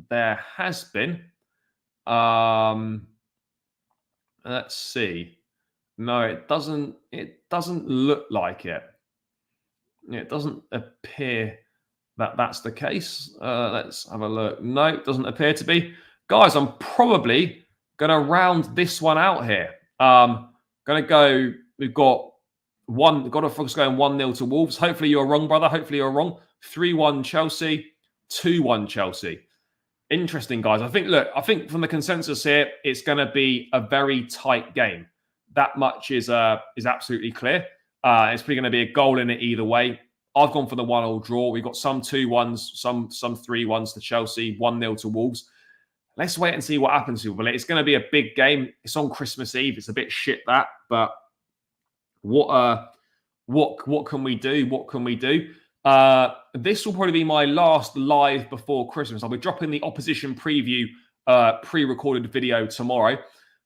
there has been. Let's see. No, it doesn't look like it. It doesn't appear that that's the case. Let's have a look. No, it doesn't appear to be. Guys, I'm probably going to round this one out here. Going to go, we've got a focus going 1-0 to Wolves. Hopefully you're wrong, brother. Hopefully you're wrong. 3-1 Chelsea, 2-1 Chelsea. Interesting, guys. I think from the consensus here, it's going to be a very tight game. That much is absolutely clear. It's probably going to be a goal in it either way. I've gone for the 1-1 draw. We've got some 2-1s, some 3-1s to Chelsea, 1-0 to Wolves. Let's wait and see what happens here. Well, it's going to be a big game. It's on Christmas Eve. It's a bit shit that, but what can we do? What can we do? This will probably be my last live before Christmas. I'll be dropping the opposition preview pre-recorded video tomorrow.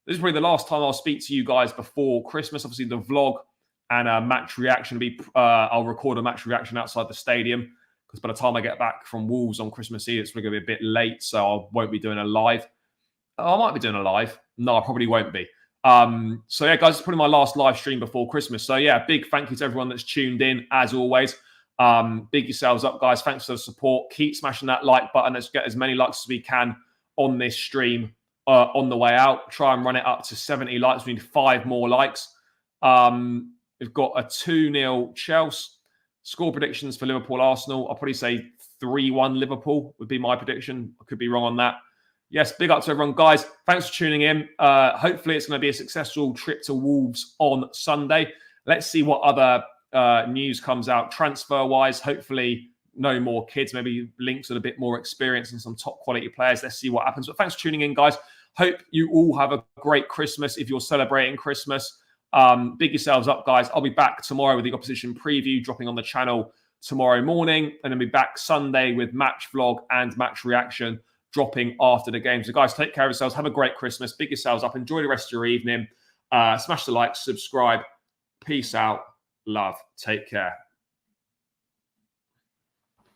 This is probably the last time I'll speak to you guys before Christmas. Obviously, the vlog and a match reaction will be. I'll record a match reaction outside the stadium because by the time I get back from Wolves on Christmas Eve, it's going to be a bit late, so I won't be doing a live. I might be doing a live. No, I probably won't be. So yeah, guys, it's probably my last live stream before Christmas. So yeah, big thank you to everyone that's tuned in as always. Big yourselves up, guys. Thanks for the support. Keep smashing that like button. Let's get as many likes as we can on this stream on the way out. Try and run it up to 70 likes. We need 5 more likes. We've got a 2-0 Chelsea. Score predictions for Liverpool Arsenal. I'll probably say 3-1 Liverpool would be my prediction. I could be wrong on that. Yes, big up to everyone. Guys, thanks for tuning in. Hopefully it's going to be a successful trip to Wolves on Sunday. Let's see what other news comes out transfer-wise. Hopefully no more kids, maybe links with a bit more experience and some top quality players. Let's see what happens. But thanks for tuning in, guys. Hope you all have a great Christmas if you're celebrating Christmas. Big yourselves up, guys. I'll be back tomorrow with the opposition preview dropping on the channel tomorrow morning, and then be back Sunday with match vlog and match reaction dropping after the game. So guys, take care of yourselves. Have a great Christmas. Big yourselves up. Enjoy the rest of your evening. Smash the like, subscribe. Peace out. Love. Take care.